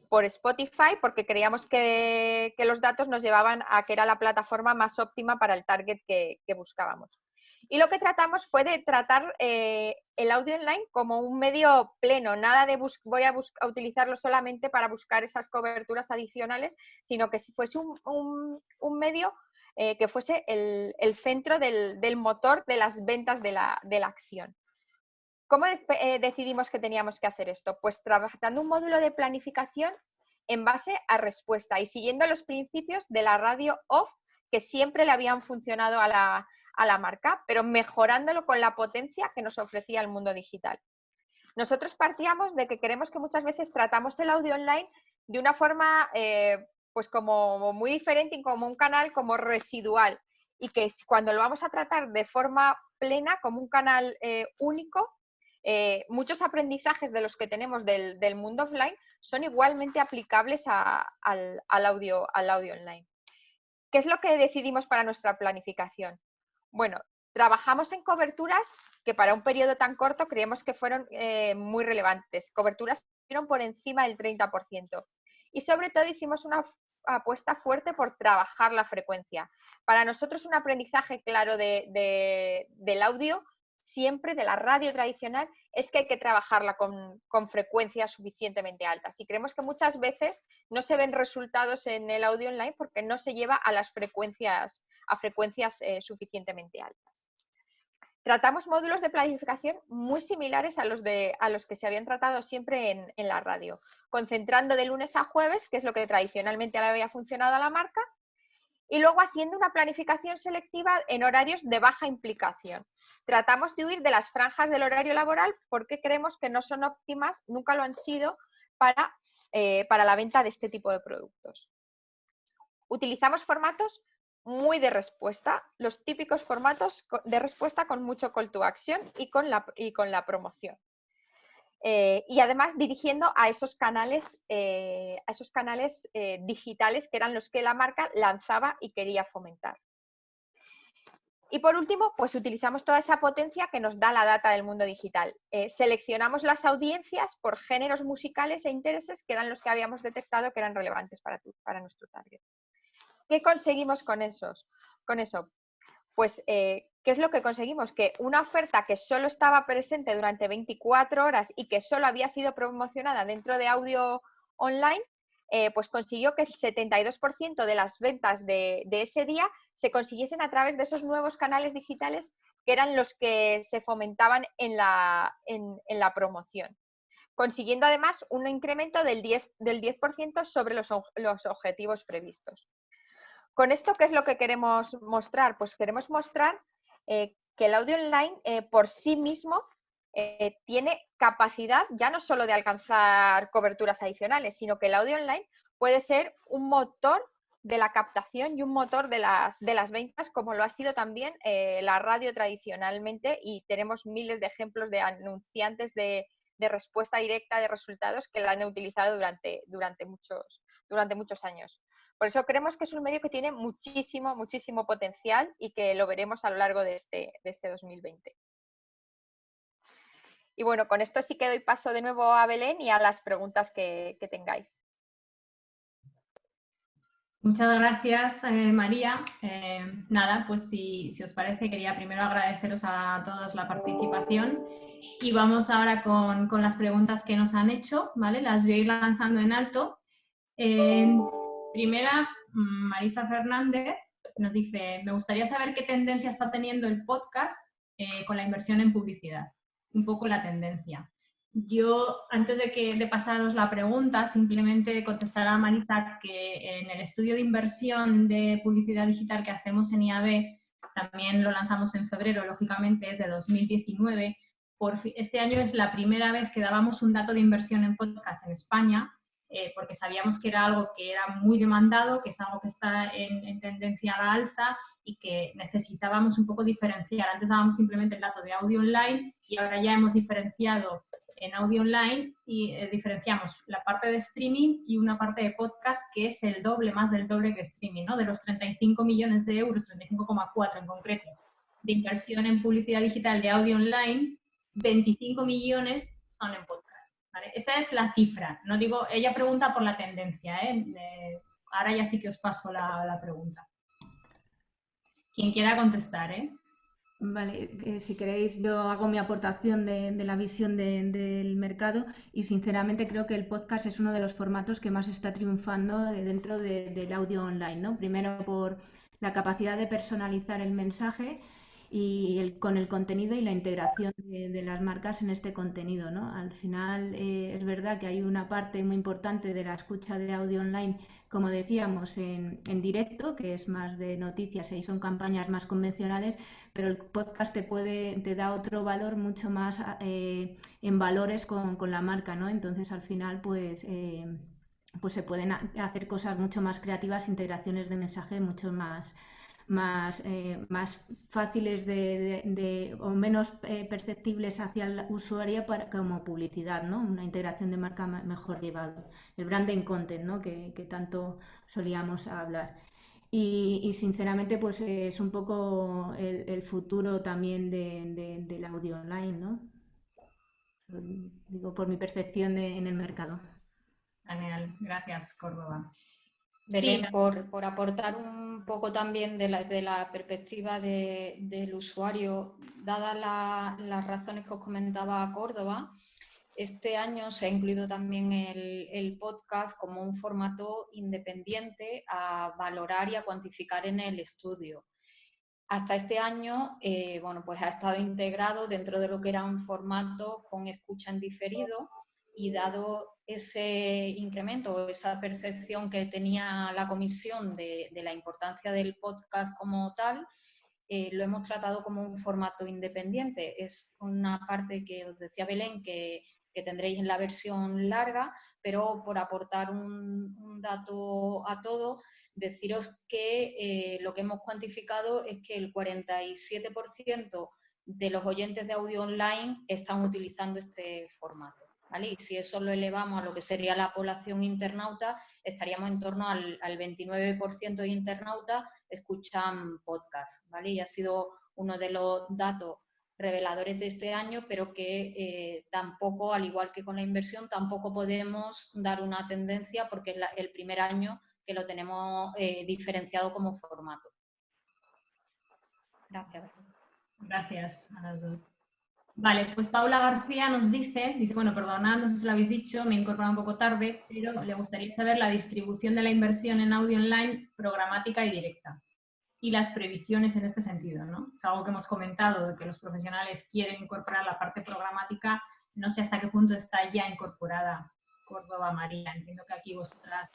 por Spotify porque creíamos que los datos nos llevaban a que era la plataforma más óptima para el target que buscábamos. Y lo que tratamos fue de tratar el audio online como un medio pleno, nada de voy a utilizarlo solamente para buscar esas coberturas adicionales, sino que fuese un medio que fuese el centro del motor de las ventas de la acción. ¿Cómo decidimos que teníamos que hacer esto? Pues trabajando un módulo de planificación en base a respuesta y siguiendo los principios de la radio off que siempre le habían funcionado a la marca, pero mejorándolo con la potencia que nos ofrecía el mundo digital. Nosotros partíamos de que queremos que muchas veces tratamos el audio online de una forma pues como muy diferente y como un canal como residual y que cuando lo vamos a tratar de forma plena como un canal único, muchos aprendizajes de los que tenemos del mundo offline son igualmente aplicables al audio online. ¿Qué es lo que decidimos para nuestra planificación? Bueno, trabajamos en coberturas que para un periodo tan corto creemos que fueron muy relevantes, coberturas que fueron por encima del 30%. Y sobre todo hicimos una apuesta fuerte por trabajar la frecuencia. Para nosotros un aprendizaje claro del audio, siempre de la radio tradicional, es que hay que trabajarla con frecuencias suficientemente altas. Y creemos que muchas veces no se ven resultados en el audio online porque no se lleva a las frecuencias suficientemente altas. Tratamos módulos de planificación muy similares a los que se habían tratado siempre en la radio, concentrando de lunes a jueves, que es lo que tradicionalmente le había funcionado a la marca, y luego haciendo una planificación selectiva en horarios de baja implicación. Tratamos de huir de las franjas del horario laboral porque creemos que no son óptimas, nunca lo han sido, para la venta de este tipo de productos. Utilizamos formatos muy de respuesta, los típicos formatos de respuesta con mucho call to action y con la promoción. Y además dirigiendo a esos canales digitales que eran los que la marca lanzaba y quería fomentar. Y por último, pues utilizamos toda esa potencia que nos da la data del mundo digital. Seleccionamos las audiencias por géneros musicales e intereses que eran los que habíamos detectado que eran relevantes para nuestro target. ¿Qué conseguimos con eso? Pues, ¿qué es lo que conseguimos? Que una oferta que solo estaba presente durante 24 horas y que solo había sido promocionada dentro de audio online, pues consiguió que el 72% de las ventas de ese día se consiguiesen a través de esos nuevos canales digitales que eran los que se fomentaban en la promoción, consiguiendo además un incremento del 10% sobre los objetivos previstos. Con esto, ¿qué es lo que queremos mostrar? Pues queremos mostrar que el audio online por sí mismo tiene capacidad ya no solo de alcanzar coberturas adicionales, sino que el audio online puede ser un motor de la captación y un motor de las ventas, como lo ha sido también la radio tradicionalmente, y tenemos miles de ejemplos de anunciantes de respuesta directa de resultados que la han utilizado durante muchos años. Por eso creemos que es un medio que tiene muchísimo potencial y que lo veremos a lo largo de este 2020. Y bueno, con esto sí que doy paso de nuevo a Belén y a las preguntas que tengáis. Muchas gracias, María. Nada, pues si os parece, quería primero agradeceros a todos la participación y vamos ahora con las preguntas que nos han hecho, ¿vale? Las voy a ir lanzando en alto. Primera, Marisa Fernández nos dice: me gustaría saber qué tendencia está teniendo el podcast con la inversión en publicidad. Un poco la tendencia. Yo, antes de pasaros la pregunta, simplemente contestar a Marisa que en el estudio de inversión de publicidad digital que hacemos en IAB también lo lanzamos en febrero, lógicamente es de 2019. Este año es la primera vez que dábamos un dato de inversión en podcast en España, porque sabíamos que era algo que era muy demandado, que es algo que está en tendencia a la alza y que necesitábamos un poco diferenciar. Antes dábamos simplemente el dato de audio online y ahora ya hemos diferenciado en audio online y diferenciamos la parte de streaming y una parte de podcast que es el doble, más del doble que streaming, ¿no? De los 35 millones de euros, 35,4 en concreto, de inversión en publicidad digital de audio online, 25 millones son en podcast. ¿Vale? Esa es la cifra. No digo, ella pregunta por la tendencia, ¿eh? Ahora ya sí que os paso la pregunta. Quien quiera contestar, ¿eh? Vale, si queréis yo hago mi aportación de la visión del mercado y sinceramente creo que el podcast es uno de los formatos que más está triunfando dentro del audio online, ¿no? Primero por la capacidad de personalizar el mensaje y con el contenido y la integración de las marcas en este contenido, ¿no? Al final es verdad que hay una parte muy importante de la escucha de audio online, como decíamos, en directo, que es más de noticias y son campañas más convencionales, pero el podcast te da otro valor mucho más en valores con la marca, ¿no? Entonces al final pues se pueden hacer cosas mucho más creativas, integraciones de mensaje mucho más fáciles o menos perceptibles hacia el usuario como publicidad, ¿no? Una integración de marca mejor llevada. El branding content, ¿no? que tanto solíamos hablar. Y sinceramente pues es un poco el futuro también del audio online, ¿no? Digo, por mi percepción en el mercado. Genial, gracias, Córdoba. Belén, Sí. por aportar un poco también de la perspectiva del usuario, dadas las razones que os comentaba Córdoba, este año se ha incluido también el podcast como un formato independiente a valorar y a cuantificar en el estudio. Hasta este año, pues ha estado integrado dentro de lo que era un formato con escucha en diferido, y dado ese incremento o esa percepción que tenía la comisión de la importancia del podcast como tal, lo hemos tratado como un formato independiente. Es una parte que os decía Belén que tendréis en la versión larga, pero por aportar un dato a todo, deciros que lo que hemos cuantificado es que el 47% de los oyentes de audio online están utilizando este formato, ¿vale? Y si eso lo elevamos a lo que sería la población internauta, estaríamos en torno al 29% de internautas escuchan podcast, ¿vale? Y ha sido uno de los datos reveladores de este año, pero que tampoco, al igual que con la inversión, tampoco podemos dar una tendencia porque es el primer año que lo tenemos diferenciado como formato. Gracias. Gracias a las dos. Vale, pues Paula García nos dice, bueno, perdonad, no sé si lo habéis dicho, me he incorporado un poco tarde, pero le gustaría saber la distribución de la inversión en audio online programática y directa y las previsiones en este sentido, ¿no? Es algo que hemos comentado, de que los profesionales quieren incorporar la parte programática, no sé hasta qué punto está ya incorporada Córdoba, María, entiendo que aquí vosotras...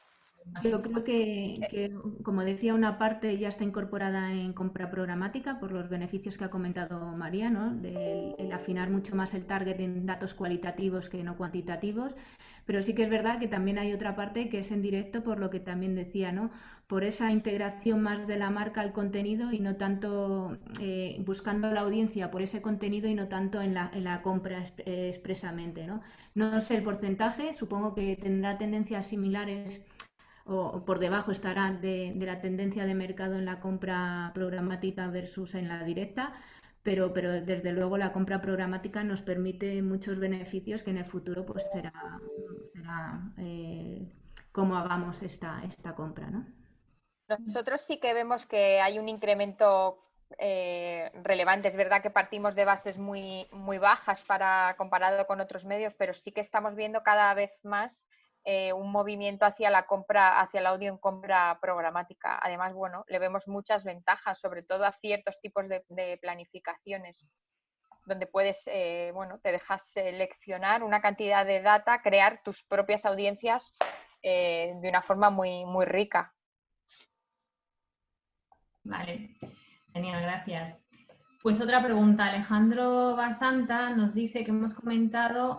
Yo creo que, como decía, una parte ya está incorporada en compra programática por los beneficios que ha comentado María, ¿no? El afinar mucho más el target en datos cualitativos que no cuantitativos. Pero sí que es verdad que también hay otra parte que es en directo, por lo que también decía, ¿no? Por esa integración más de la marca al contenido y no tanto buscando la audiencia por ese contenido y no tanto en la compra expresamente, ¿no? No sé el porcentaje, supongo que tendrá tendencias similares o por debajo estará de la tendencia de mercado en la compra programática versus en la directa, pero desde luego la compra programática nos permite muchos beneficios que en el futuro pues será cómo hagamos esta compra, ¿no? Nosotros sí que vemos que hay un incremento relevante. Es verdad que partimos de bases muy, muy bajas comparado con otros medios, pero sí que estamos viendo cada vez más un movimiento hacia la compra, hacia el audio en compra programática. Además, bueno, le vemos muchas ventajas, sobre todo a ciertos tipos de planificaciones, donde puedes, te dejas seleccionar una cantidad de data, crear tus propias audiencias de una forma muy, muy rica. Vale. Genial, gracias. Pues otra pregunta. Alejandro Basanta nos dice que hemos comentado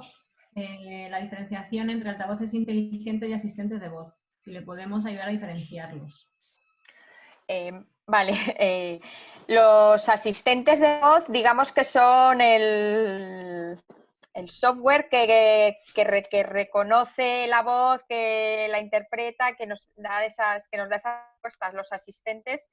la diferenciación entre altavoces inteligentes y asistentes de voz. Si le podemos ayudar a diferenciarlos. Vale, los asistentes de voz, digamos que son el software que reconoce la voz, que la interpreta, que nos da esas respuestas. Los asistentes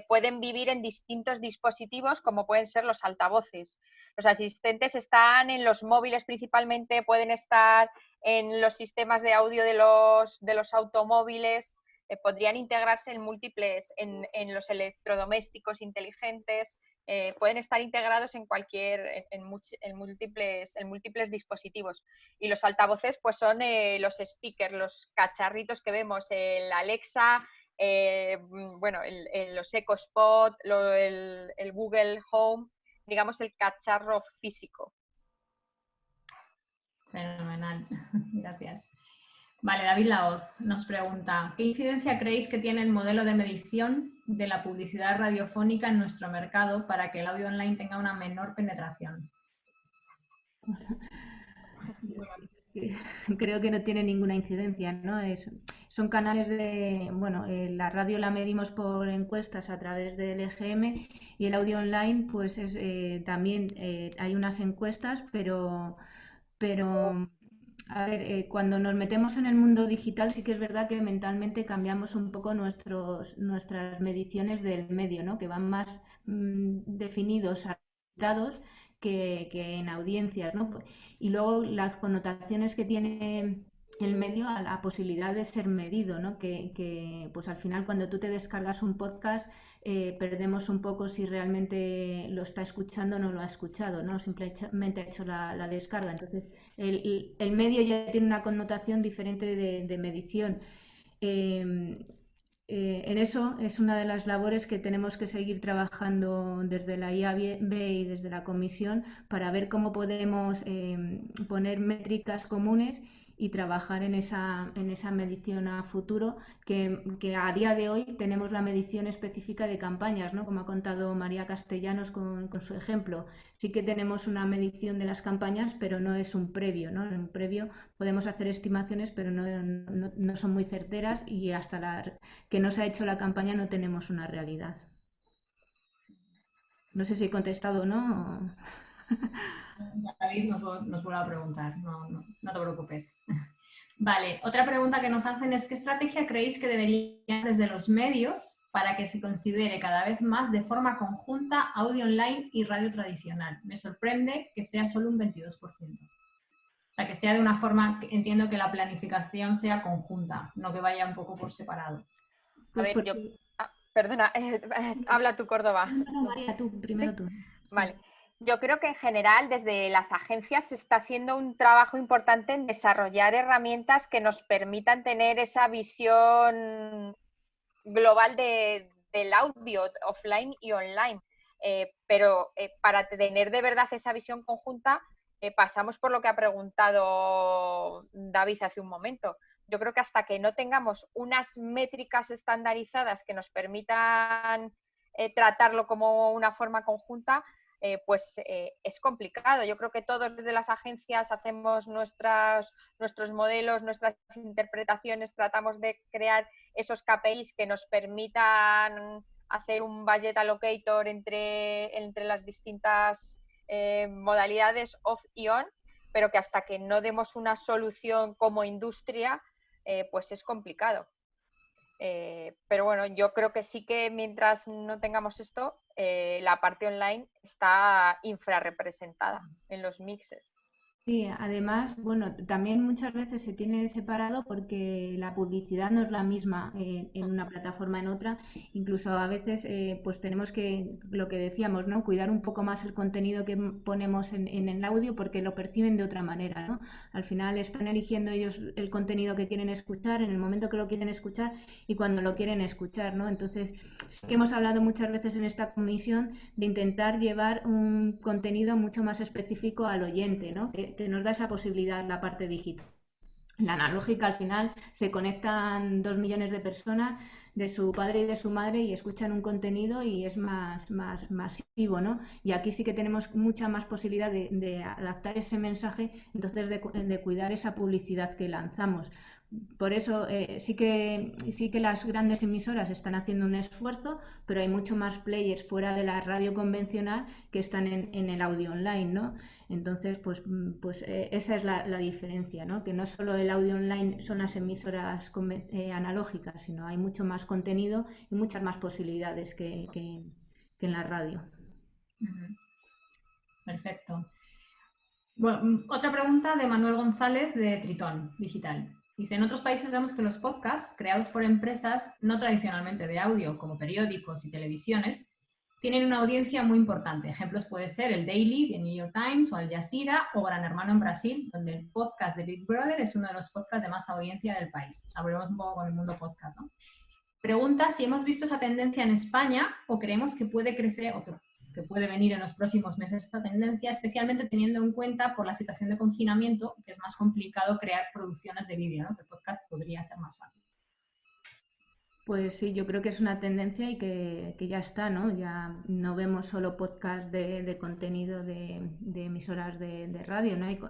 pueden vivir en distintos dispositivos, como pueden ser los altavoces. Los asistentes están en los móviles principalmente, pueden estar en los sistemas de audio de los automóviles. Podrían integrarse en múltiples, en los electrodomésticos inteligentes, pueden estar integrados en múltiples dispositivos. Y los altavoces pues son los speakers, los cacharritos que vemos, el Alexa, bueno, los Echo Spot, el Google Home, digamos el cacharro físico. Fenomenal, gracias. Vale, David Laoz nos pregunta, ¿qué incidencia creéis que tiene el modelo de medición de la publicidad radiofónica en nuestro mercado para que el audio online tenga una menor penetración? Creo que no tiene ninguna incidencia, ¿no? Son canales de, bueno, la radio la medimos por encuestas a través del EGM y el audio online, pues también hay unas encuestas, pero a ver, cuando nos metemos en el mundo digital sí que es verdad que mentalmente cambiamos un poco nuestras mediciones del medio, ¿no? Que van más definidos a resultados que en audiencias, ¿no? Y luego las connotaciones que tiene el medio a la posibilidad de ser medido, ¿no? Que pues al final cuando tú te descargas un podcast perdemos un poco si realmente lo está escuchando o no lo ha escuchado, ¿no? Simplemente ha hecho la descarga. Entonces el medio ya tiene una connotación diferente de medición. En eso es una de las labores que tenemos que seguir trabajando desde la IAB y desde la Comisión para ver cómo podemos poner métricas comunes y trabajar en esa medición a futuro, que a día de hoy tenemos la medición específica de campañas, ¿no? Como ha contado María Castellanos con su ejemplo. Sí que tenemos una medición de las campañas, pero no es un previo, ¿no? En un previo podemos hacer estimaciones, pero no son muy certeras y hasta que no se ha hecho la campaña no tenemos una realidad. No sé si he contestado o no. David nos vuelve a preguntar, no te preocupes. Vale, otra pregunta que nos hacen es ¿qué estrategia creéis que deberían desde los medios para que se considere cada vez más de forma conjunta audio online y radio tradicional? Me sorprende que sea solo un 22%. O sea, que sea de una forma, entiendo que la planificación sea conjunta, no que vaya un poco por separado. A ver, perdona, habla tú, Córdoba. No, María, tú, primero tú. Vale. Yo creo que en general desde las agencias se está haciendo un trabajo importante en desarrollar herramientas que nos permitan tener esa visión global del audio offline y online. Pero para tener de verdad esa visión conjunta pasamos por lo que ha preguntado David hace un momento. Yo creo que hasta que no tengamos unas métricas estandarizadas que nos permitan tratarlo como una forma conjunta, pues es complicado. Yo creo que todos desde las agencias hacemos nuestros modelos, nuestras interpretaciones, tratamos de crear esos KPIs que nos permitan hacer un budget allocator entre las distintas modalidades off y on, pero que hasta que no demos una solución como industria, pues es complicado. Pero bueno, yo creo que sí que mientras no tengamos esto, la parte online está infrarrepresentada en los mixes. Sí, además, bueno, también muchas veces se tiene separado porque la publicidad no es la misma en una plataforma en otra. Incluso a veces pues tenemos que, lo que decíamos, ¿no? Cuidar un poco más el contenido que ponemos en el audio porque lo perciben de otra manera, ¿no? Al final están eligiendo ellos el contenido que quieren escuchar en el momento que lo quieren escuchar y cuando lo quieren escuchar, ¿no? Entonces, sí que hemos hablado muchas veces en esta comisión de intentar llevar un contenido mucho más específico al oyente, ¿no? Que nos da esa posibilidad la parte digital. La analógica, al final se conectan 2 millones de personas, de su padre y de su madre, y escuchan un contenido y es más masivo, ¿no? Y aquí sí que tenemos mucha más posibilidad de adaptar ese mensaje, entonces de cuidar esa publicidad que lanzamos. Por eso sí que las grandes emisoras están haciendo un esfuerzo, pero hay mucho más players fuera de la radio convencional que están en el audio online, ¿no? Entonces, esa es la diferencia, ¿no? Que no solo el audio online son las emisoras analógicas, sino hay mucho más contenido y muchas más posibilidades que en la radio. Perfecto. Bueno, otra pregunta de Manuel González de Tritón Digital. Dice, en otros países vemos que los podcasts creados por empresas no tradicionalmente de audio, como periódicos y televisiones, tienen una audiencia muy importante. Ejemplos puede ser el Daily de New York Times o Al Jazeera o Gran Hermano en Brasil, donde el podcast de Big Brother es uno de los podcasts de más audiencia del país. O sea, volvemos un poco con el mundo podcast, ¿no? Pregunta si hemos visto esa tendencia en España o creemos que puede crecer o que puede venir en los próximos meses esta tendencia, especialmente teniendo en cuenta por la situación de confinamiento, que es más complicado crear producciones de vídeo, ¿no? Que el podcast podría ser más fácil. Pues sí, yo creo que es una tendencia y que ya está, ¿no? Ya no vemos solo podcast de contenido de emisoras de radio, ¿no? Hay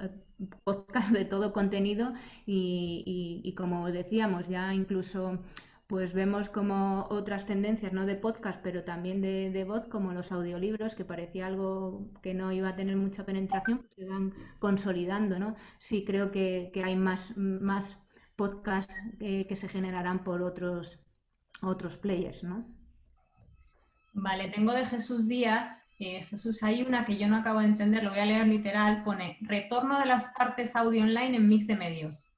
podcast de todo contenido y como decíamos, ya incluso pues vemos como otras tendencias, no de podcast, pero también de voz, como los audiolibros, que parecía algo que no iba a tener mucha penetración, se van consolidando, ¿no? Sí, creo que hay más podcasts que se generarán por otros players, ¿no? Vale, tengo de Jesús Díaz. Jesús, hay una que yo no acabo de entender, lo voy a leer literal, pone retorno de las partes audio online en mix de medios.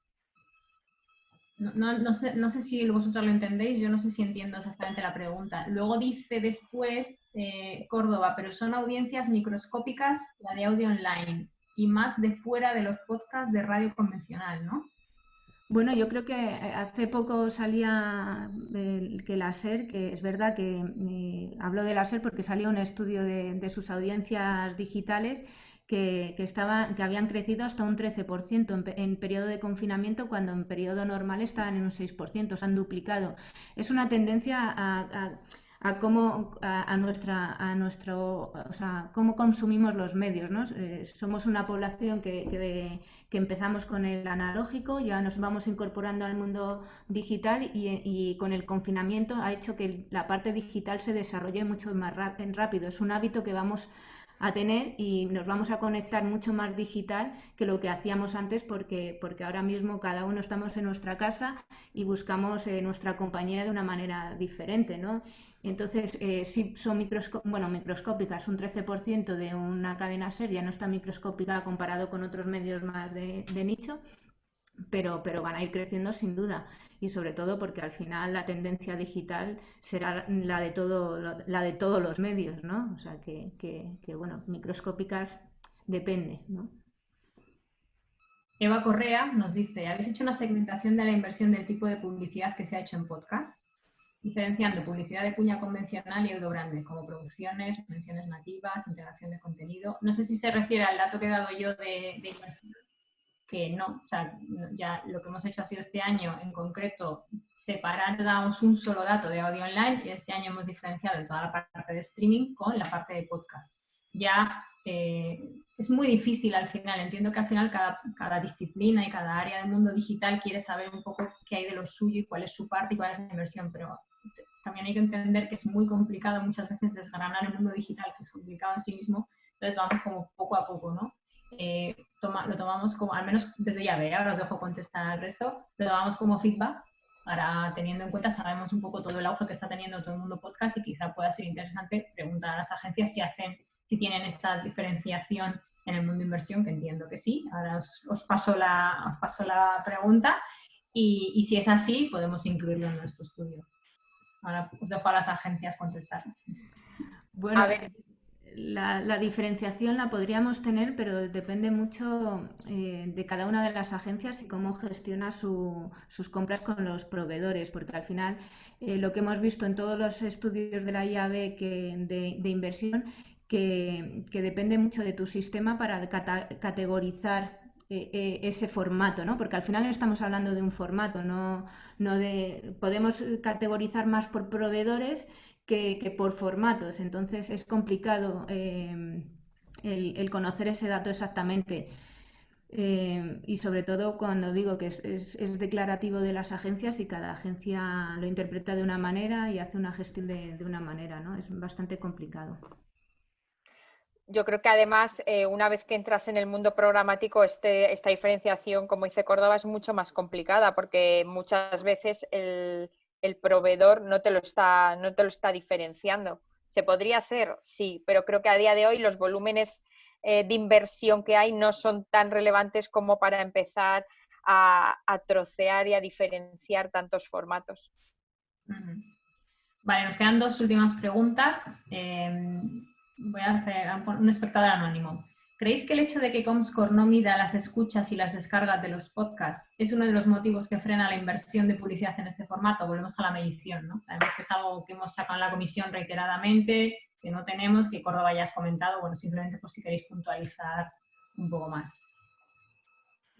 No sé si vosotros lo entendéis, yo no sé si entiendo exactamente la pregunta. Luego dice después Córdoba, pero son audiencias microscópicas la de audio online y más de fuera de los podcasts de radio convencional, ¿no? Bueno, yo creo que hace poco salía que la SER, que es verdad que hablo de la SER porque salía un estudio de sus audiencias digitales que habían crecido hasta un 13% en periodo de confinamiento, cuando en periodo normal estaban en un 6%, se han duplicado. Es una tendencia a cómo o sea, cómo consumimos los medios, ¿no? Somos una población que empezamos con el analógico, ya nos vamos incorporando al mundo digital y con el confinamiento ha hecho que la parte digital se desarrolle mucho más rápido. Es un hábito que vamos a tener y nos vamos a conectar mucho más digital que lo que hacíamos antes, porque ahora mismo cada uno estamos en nuestra casa y buscamos nuestra compañía de una manera diferente, ¿no? Entonces, sí son microscópicas, un 13% de una cadena SER ya no está microscópica comparado con otros medios más de nicho, pero van a ir creciendo sin duda, y sobre todo porque al final la tendencia digital será la de todos los medios, ¿no? O sea que bueno, microscópicas depende, ¿no? Eva Correa nos dice, ¿habéis hecho una segmentación de la inversión del tipo de publicidad que se ha hecho en podcast? Diferenciando publicidad de cuña convencional y audio branded, como producciones, menciones nativas, integración de contenido. No sé si se refiere al dato que he dado yo de inversión, que no, o sea, ya lo que hemos hecho ha sido este año en concreto separar, damos un solo dato de audio online, y este año hemos diferenciado toda la parte de streaming con la parte de podcast. Ya es muy difícil al final, entiendo que al final cada disciplina y cada área del mundo digital quiere saber un poco qué hay de lo suyo y cuál es su parte y cuál es la inversión, pero también hay que entender que es muy complicado muchas veces desgranar el mundo digital, que es complicado en sí mismo, entonces vamos como poco a poco, ¿no? Lo tomamos como, al menos desde llave, ahora os dejo contestar al resto, lo tomamos como feedback para, teniendo en cuenta, sabemos un poco todo el auge que está teniendo todo el mundo podcast y quizá pueda ser interesante preguntar a las agencias si tienen esta diferenciación en el mundo de inversión, que entiendo que sí. Ahora os paso la pregunta y si es así, podemos incluirlo en nuestro estudio. Ahora os dejo a las agencias contestar. Bueno, a ver, la diferenciación la podríamos tener, pero depende mucho de cada una de las agencias y cómo gestiona sus compras con los proveedores, porque al final lo que hemos visto en todos los estudios de la IAB de inversión, que depende mucho de tu sistema para categorizar ese formato, ¿no? Porque al final no estamos hablando de un formato, podemos categorizar más por proveedores que por formatos, entonces es complicado el conocer ese dato exactamente. Y sobre todo cuando digo que es declarativo de las agencias y cada agencia lo interpreta de una manera y hace una gestión de una manera, ¿no? Es bastante complicado. Yo creo que además, una vez que entras en el mundo programático, esta diferenciación, como dice Córdoba, es mucho más complicada porque muchas veces el proveedor no te lo está diferenciando. ¿Se podría hacer? Sí, pero creo que a día de hoy los volúmenes de inversión que hay no son tan relevantes como para empezar a trocear y a diferenciar tantos formatos. Vale, nos quedan dos últimas preguntas. Voy a hacer un espectador anónimo. ¿Creéis que el hecho de que Comscore no mida las escuchas y las descargas de los podcasts es uno de los motivos que frena la inversión de publicidad en este formato? Volvemos a la medición, ¿no? Sabemos que es algo que hemos sacado en la comisión reiteradamente, que no tenemos, que Córdoba ya has comentado. Bueno, simplemente por si queréis puntualizar un poco más.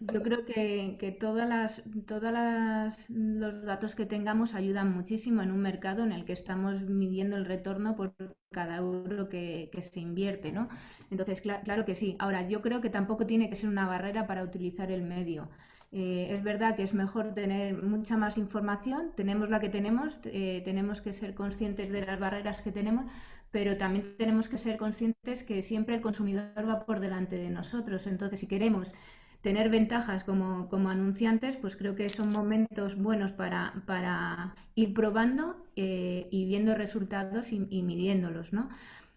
Yo creo que los datos que tengamos ayudan muchísimo en un mercado en el que estamos midiendo el retorno por cada euro que se invierte, ¿no? Entonces, claro que sí. Ahora, yo creo que tampoco tiene que ser una barrera para utilizar el medio. Es verdad que es mejor tener mucha más información, tenemos la que tenemos, tenemos que ser conscientes de las barreras que tenemos, pero también tenemos que ser conscientes que siempre el consumidor va por delante de nosotros. Entonces, si queremos tener ventajas como anunciantes, pues creo que son momentos buenos para ir probando y viendo resultados y midiéndolos, ¿no?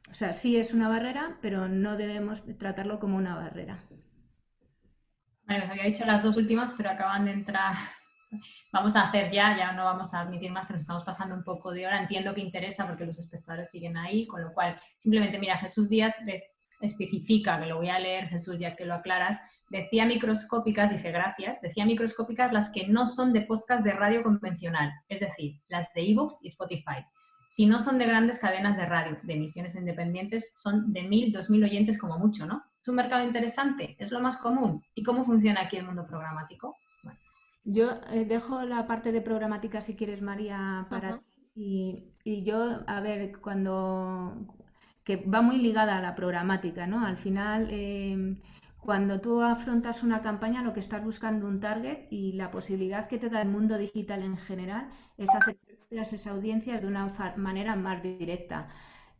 O sea, sí es una barrera, pero no debemos tratarlo como una barrera. Vale, os había dicho las dos últimas, pero acaban de entrar. Vamos a hacer ya no vamos a admitir más, que nos estamos pasando un poco de hora. Entiendo que interesa porque los espectadores siguen ahí, con lo cual, simplemente, mira, Jesús Díaz especifica, que lo voy a leer, Jesús, ya que lo aclaras, decía microscópicas, dice gracias, decía microscópicas las que no son de podcast de radio convencional, es decir, las de iVoox y Spotify. Si no son de grandes cadenas de radio, de emisiones independientes, son de 1.000, 2.000 oyentes como mucho, ¿no? Es un mercado interesante, es lo más común. ¿Y cómo funciona aquí el mundo programático? Bueno. Yo dejo la parte de programática, si quieres, María, para ti. Y yo, a ver, que va muy ligada a la programática, ¿no? Al final, cuando tú afrontas una campaña, lo que estás buscando un target y la posibilidad que te da el mundo digital en general es acercarte a esas audiencias de una manera más directa.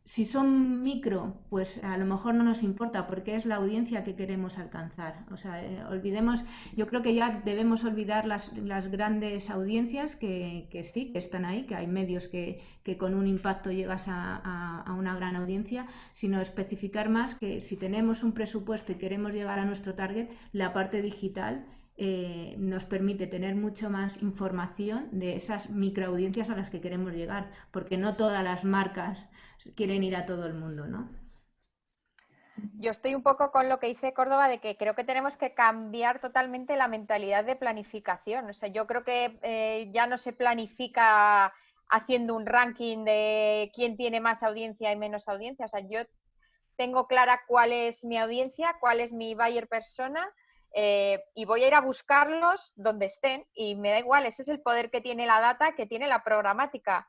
Si son micro, pues a lo mejor no nos importa porque es la audiencia que queremos alcanzar. O sea, olvidemos, yo creo que ya debemos olvidar las grandes audiencias que sí, que están ahí, que hay medios que con un impacto llegas a una gran audiencia, sino especificar más que si tenemos un presupuesto y queremos llegar a nuestro target, la parte digital nos permite tener mucho más información de esas microaudiencias a las que queremos llegar, porque no todas las marcas quieren ir a todo el mundo, ¿no? Yo estoy un poco con lo que dice Córdoba de que creo que tenemos que cambiar totalmente la mentalidad de planificación. O sea, yo creo que ya no se planifica haciendo un ranking de quién tiene más audiencia y menos audiencia. O sea, yo tengo clara cuál es mi audiencia, cuál es mi buyer persona y voy a ir a buscarlos donde estén y me da igual, ese es el poder que tiene la data, que tiene la programática.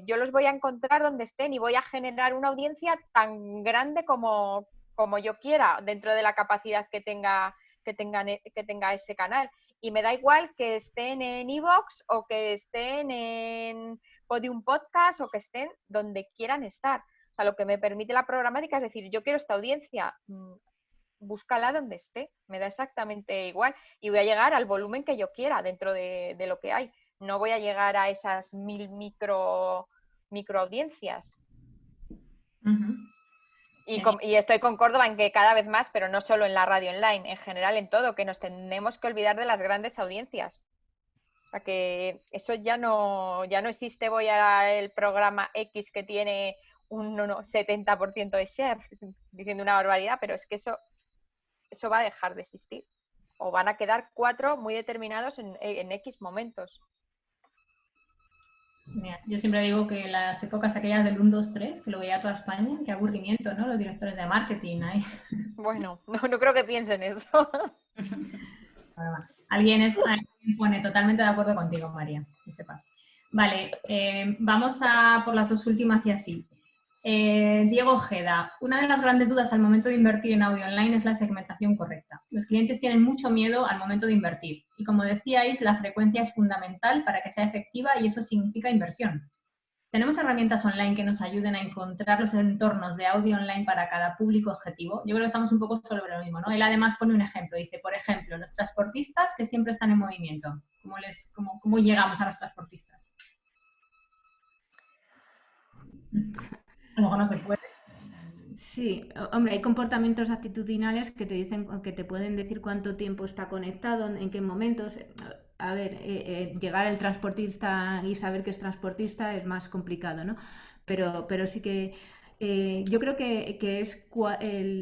Yo los voy a encontrar donde estén y voy a generar una audiencia tan grande como yo quiera dentro de la capacidad que tenga ese canal. Y me da igual que estén en iVoox o que estén en Podium Podcast o que estén donde quieran estar. O sea, lo que me permite la programática es decir, yo quiero esta audiencia, búscala donde esté, me da exactamente igual y voy a llegar al volumen que yo quiera dentro de lo que hay. No voy a llegar a esas 1.000 micro audiencias. Y estoy con Córdoba en que cada vez más, pero no solo en la radio online, en general en todo, que nos tenemos que olvidar de las grandes audiencias. O sea que eso ya no existe. Voy al programa X que tiene un 70% de share, diciendo una barbaridad, pero es que eso va a dejar de existir. O van a quedar 4 muy determinados en X momentos. Mira, yo siempre digo que las épocas aquellas del 1, 2, 3, que lo veía toda España, qué aburrimiento, ¿no? Los directores de marketing ahí. Bueno, no creo que piensen eso. Alguien pone totalmente de acuerdo contigo, María, que sepas. Vale, vamos a por las dos últimas y así. Diego Ojeda, una de las grandes dudas al momento de invertir en audio online es la segmentación correcta. Los clientes tienen mucho miedo al momento de invertir y, como decíais, la frecuencia es fundamental para que sea efectiva y eso significa inversión. ¿Tenemos herramientas online que nos ayuden a encontrar los entornos de audio online para cada público objetivo? Yo creo que estamos un poco sobre lo mismo, ¿no? Él además pone un ejemplo, dice, por ejemplo, los transportistas que siempre están en movimiento. ¿Cómo llegamos a los transportistas? A lo mejor no se puede. Sí, hombre, hay comportamientos actitudinales que te dicen, que te pueden decir cuánto tiempo está conectado, en qué momentos. A ver, llegar al transportista y saber que es transportista es más complicado, ¿no? Pero sí que yo creo que es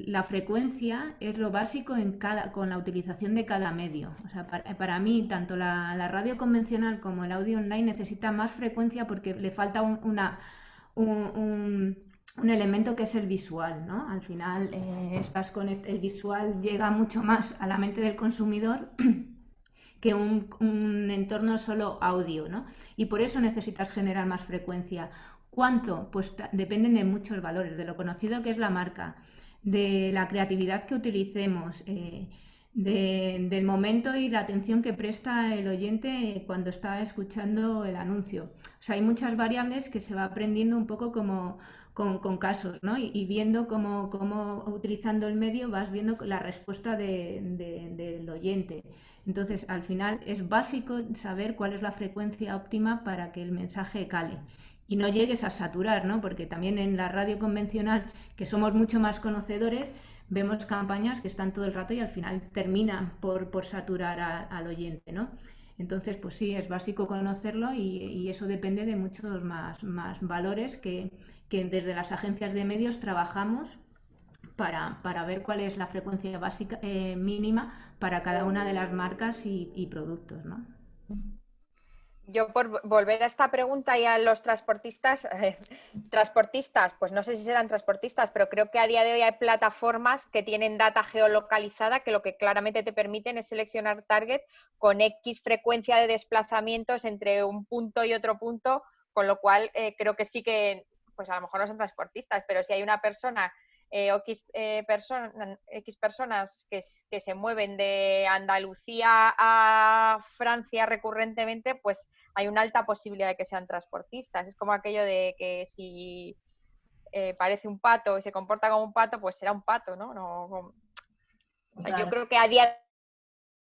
la frecuencia es lo básico con la utilización de cada medio. O sea, para mí, tanto la radio convencional como el audio online necesita más frecuencia porque le falta un elemento que es el visual, ¿no? Al final el visual llega mucho más a la mente del consumidor que un entorno solo audio, ¿no? Y por eso necesitas generar más frecuencia. ¿Cuánto? Pues dependen de muchos valores, de lo conocido que es la marca, de la creatividad que utilicemos, del momento y la atención que presta el oyente cuando está escuchando el anuncio. O sea, hay muchas variables que se va aprendiendo un poco como con casos, ¿no? Y viendo cómo utilizando el medio vas viendo la respuesta del oyente. Entonces, al final es básico saber cuál es la frecuencia óptima para que el mensaje cale y no llegues a saturar, ¿no? Porque también en la radio convencional, que somos mucho más conocedores, vemos campañas que están todo el rato y al final terminan por saturar al oyente, ¿no? Entonces, pues sí, es básico conocerlo y eso depende de muchos más valores que desde las agencias de medios trabajamos para ver cuál es la frecuencia básica mínima para cada una de las marcas y productos, ¿no? Yo por volver a esta pregunta y a los transportistas, pues no sé si serán transportistas, pero creo que a día de hoy hay plataformas que tienen data geolocalizada que lo que claramente te permiten es seleccionar target con X frecuencia de desplazamientos entre un punto y otro punto, con lo cual creo que sí que, pues a lo mejor no son transportistas, pero si hay una persona X personas que se mueven de Andalucía a Francia recurrentemente, pues hay una alta posibilidad de que sean transportistas. Es como aquello de que si parece un pato y se comporta como un pato, pues será un pato, ¿no? Claro. Yo creo que a día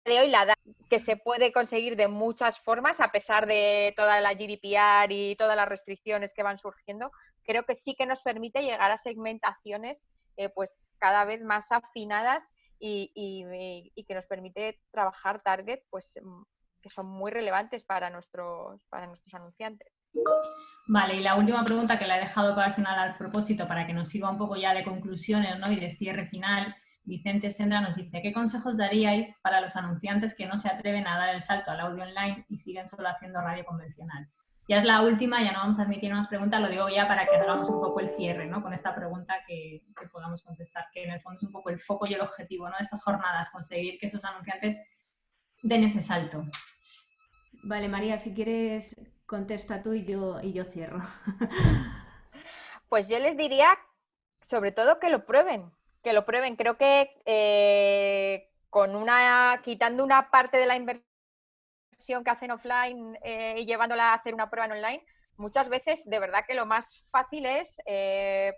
de hoy la data que se puede conseguir de muchas formas, a pesar de toda la GDPR y todas las restricciones que van surgiendo, creo que sí que nos permite llegar a segmentaciones pues cada vez más afinadas y que nos permite trabajar target pues que son muy relevantes para nuestros anunciantes. Vale, y la última pregunta que la he dejado para el final al propósito, para que nos sirva un poco ya de conclusiones, ¿no? Y de cierre final, Vicente Sendra nos dice, ¿qué consejos daríais para los anunciantes que no se atreven a dar el salto al audio online y siguen solo haciendo radio convencional? Ya es la última, ya no vamos a admitir más preguntas, lo digo ya para que hagamos un poco el cierre, ¿no? Con esta pregunta que podamos contestar, que en el fondo es un poco el foco y el objetivo, ¿no? De estas jornadas, conseguir que esos anunciantes den ese salto. Vale, María, si quieres contesta tú y yo cierro. Pues yo les diría, sobre todo, que lo prueben. Creo que quitando una parte de la inversión que hacen offline y llevándola a hacer una prueba en online, muchas veces de verdad que lo más fácil es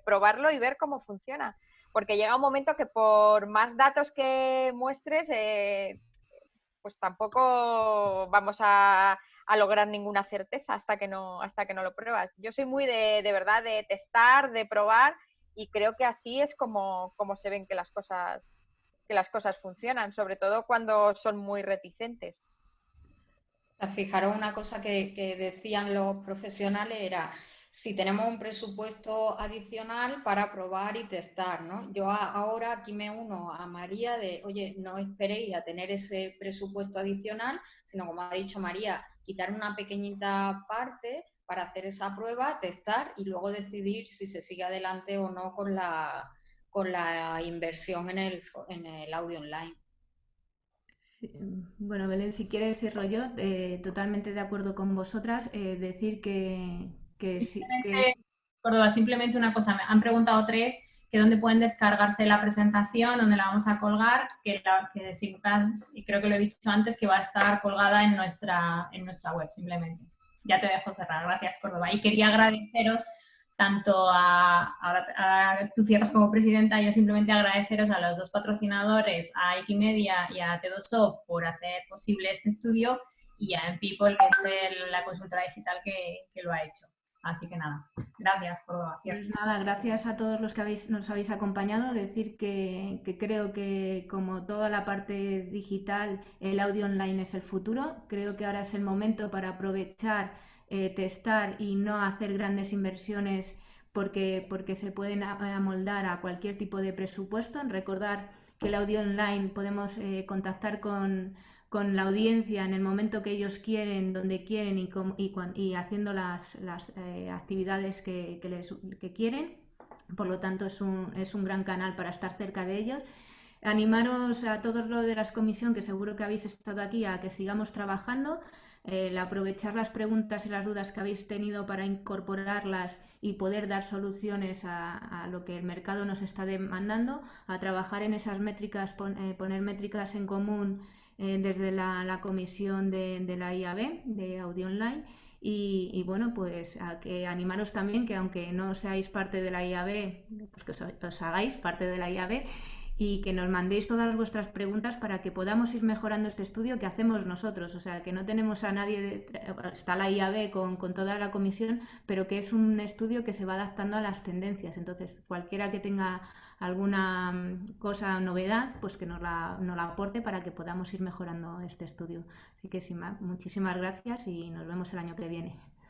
probarlo y ver cómo funciona. Porque llega un momento que por más datos que muestres, pues tampoco vamos a lograr ninguna certeza hasta que no lo pruebas. Yo soy muy de verdad de testar, de probar y creo que así es como se ven que las cosas funcionan, sobre todo cuando son muy reticentes. Fijaros, una cosa que decían los profesionales era, si tenemos un presupuesto adicional para probar y testar, ¿no? Yo ahora aquí me uno a María de, oye, no esperéis a tener ese presupuesto adicional, sino como ha dicho María, quitar una pequeñita parte para hacer esa prueba, testar y luego decidir si se sigue adelante o no con la inversión en el audio online. Sí, bueno, Belén, si quieres cierro yo, totalmente de acuerdo con vosotras, decir que sí, que Córdoba, simplemente una cosa, me han preguntado tres que dónde pueden descargarse la presentación, dónde la vamos a colgar, que y creo que lo he dicho antes, que va a estar colgada en nuestra web, simplemente. Ya te dejo cerrar, gracias Córdoba. Y quería agradeceros tanto ahora tú cierras como presidenta, yo simplemente agradeceros a los dos patrocinadores, a Wikimedia y a T2O por hacer posible este estudio y a People, que es la consultora digital que lo ha hecho. Así que nada, gracias Córdoba. Pues nada, gracias a todos los que nos habéis acompañado. Decir que creo que como toda la parte digital, el audio online es el futuro. Creo que ahora es el momento para aprovechar, testar y no hacer grandes inversiones porque se pueden amoldar a cualquier tipo de presupuesto. Recordar que el audio online podemos contactar con la audiencia en el momento que ellos quieren, donde quieren y haciendo las actividades que quieren. Por lo tanto, es un gran canal para estar cerca de ellos. Animaros a todos los de la comisión, que seguro que habéis estado aquí, a que sigamos trabajando. Aprovechar las preguntas y las dudas que habéis tenido para incorporarlas y poder dar soluciones a lo que el mercado nos está demandando, a trabajar en esas métricas, poner métricas en común desde la comisión de la IAB, de Audio Online. Y bueno, pues a que animaros también que aunque no seáis parte de la IAB, pues que os hagáis parte de la IAB y que nos mandéis todas vuestras preguntas para que podamos ir mejorando este estudio que hacemos nosotros. O sea, que no tenemos a nadie, está la IAB con toda la comisión, pero que es un estudio que se va adaptando a las tendencias. Entonces, cualquiera que tenga alguna cosa, novedad, pues que nos la aporte para que podamos ir mejorando este estudio. Así que sin más, muchísimas gracias y nos vemos el año que viene.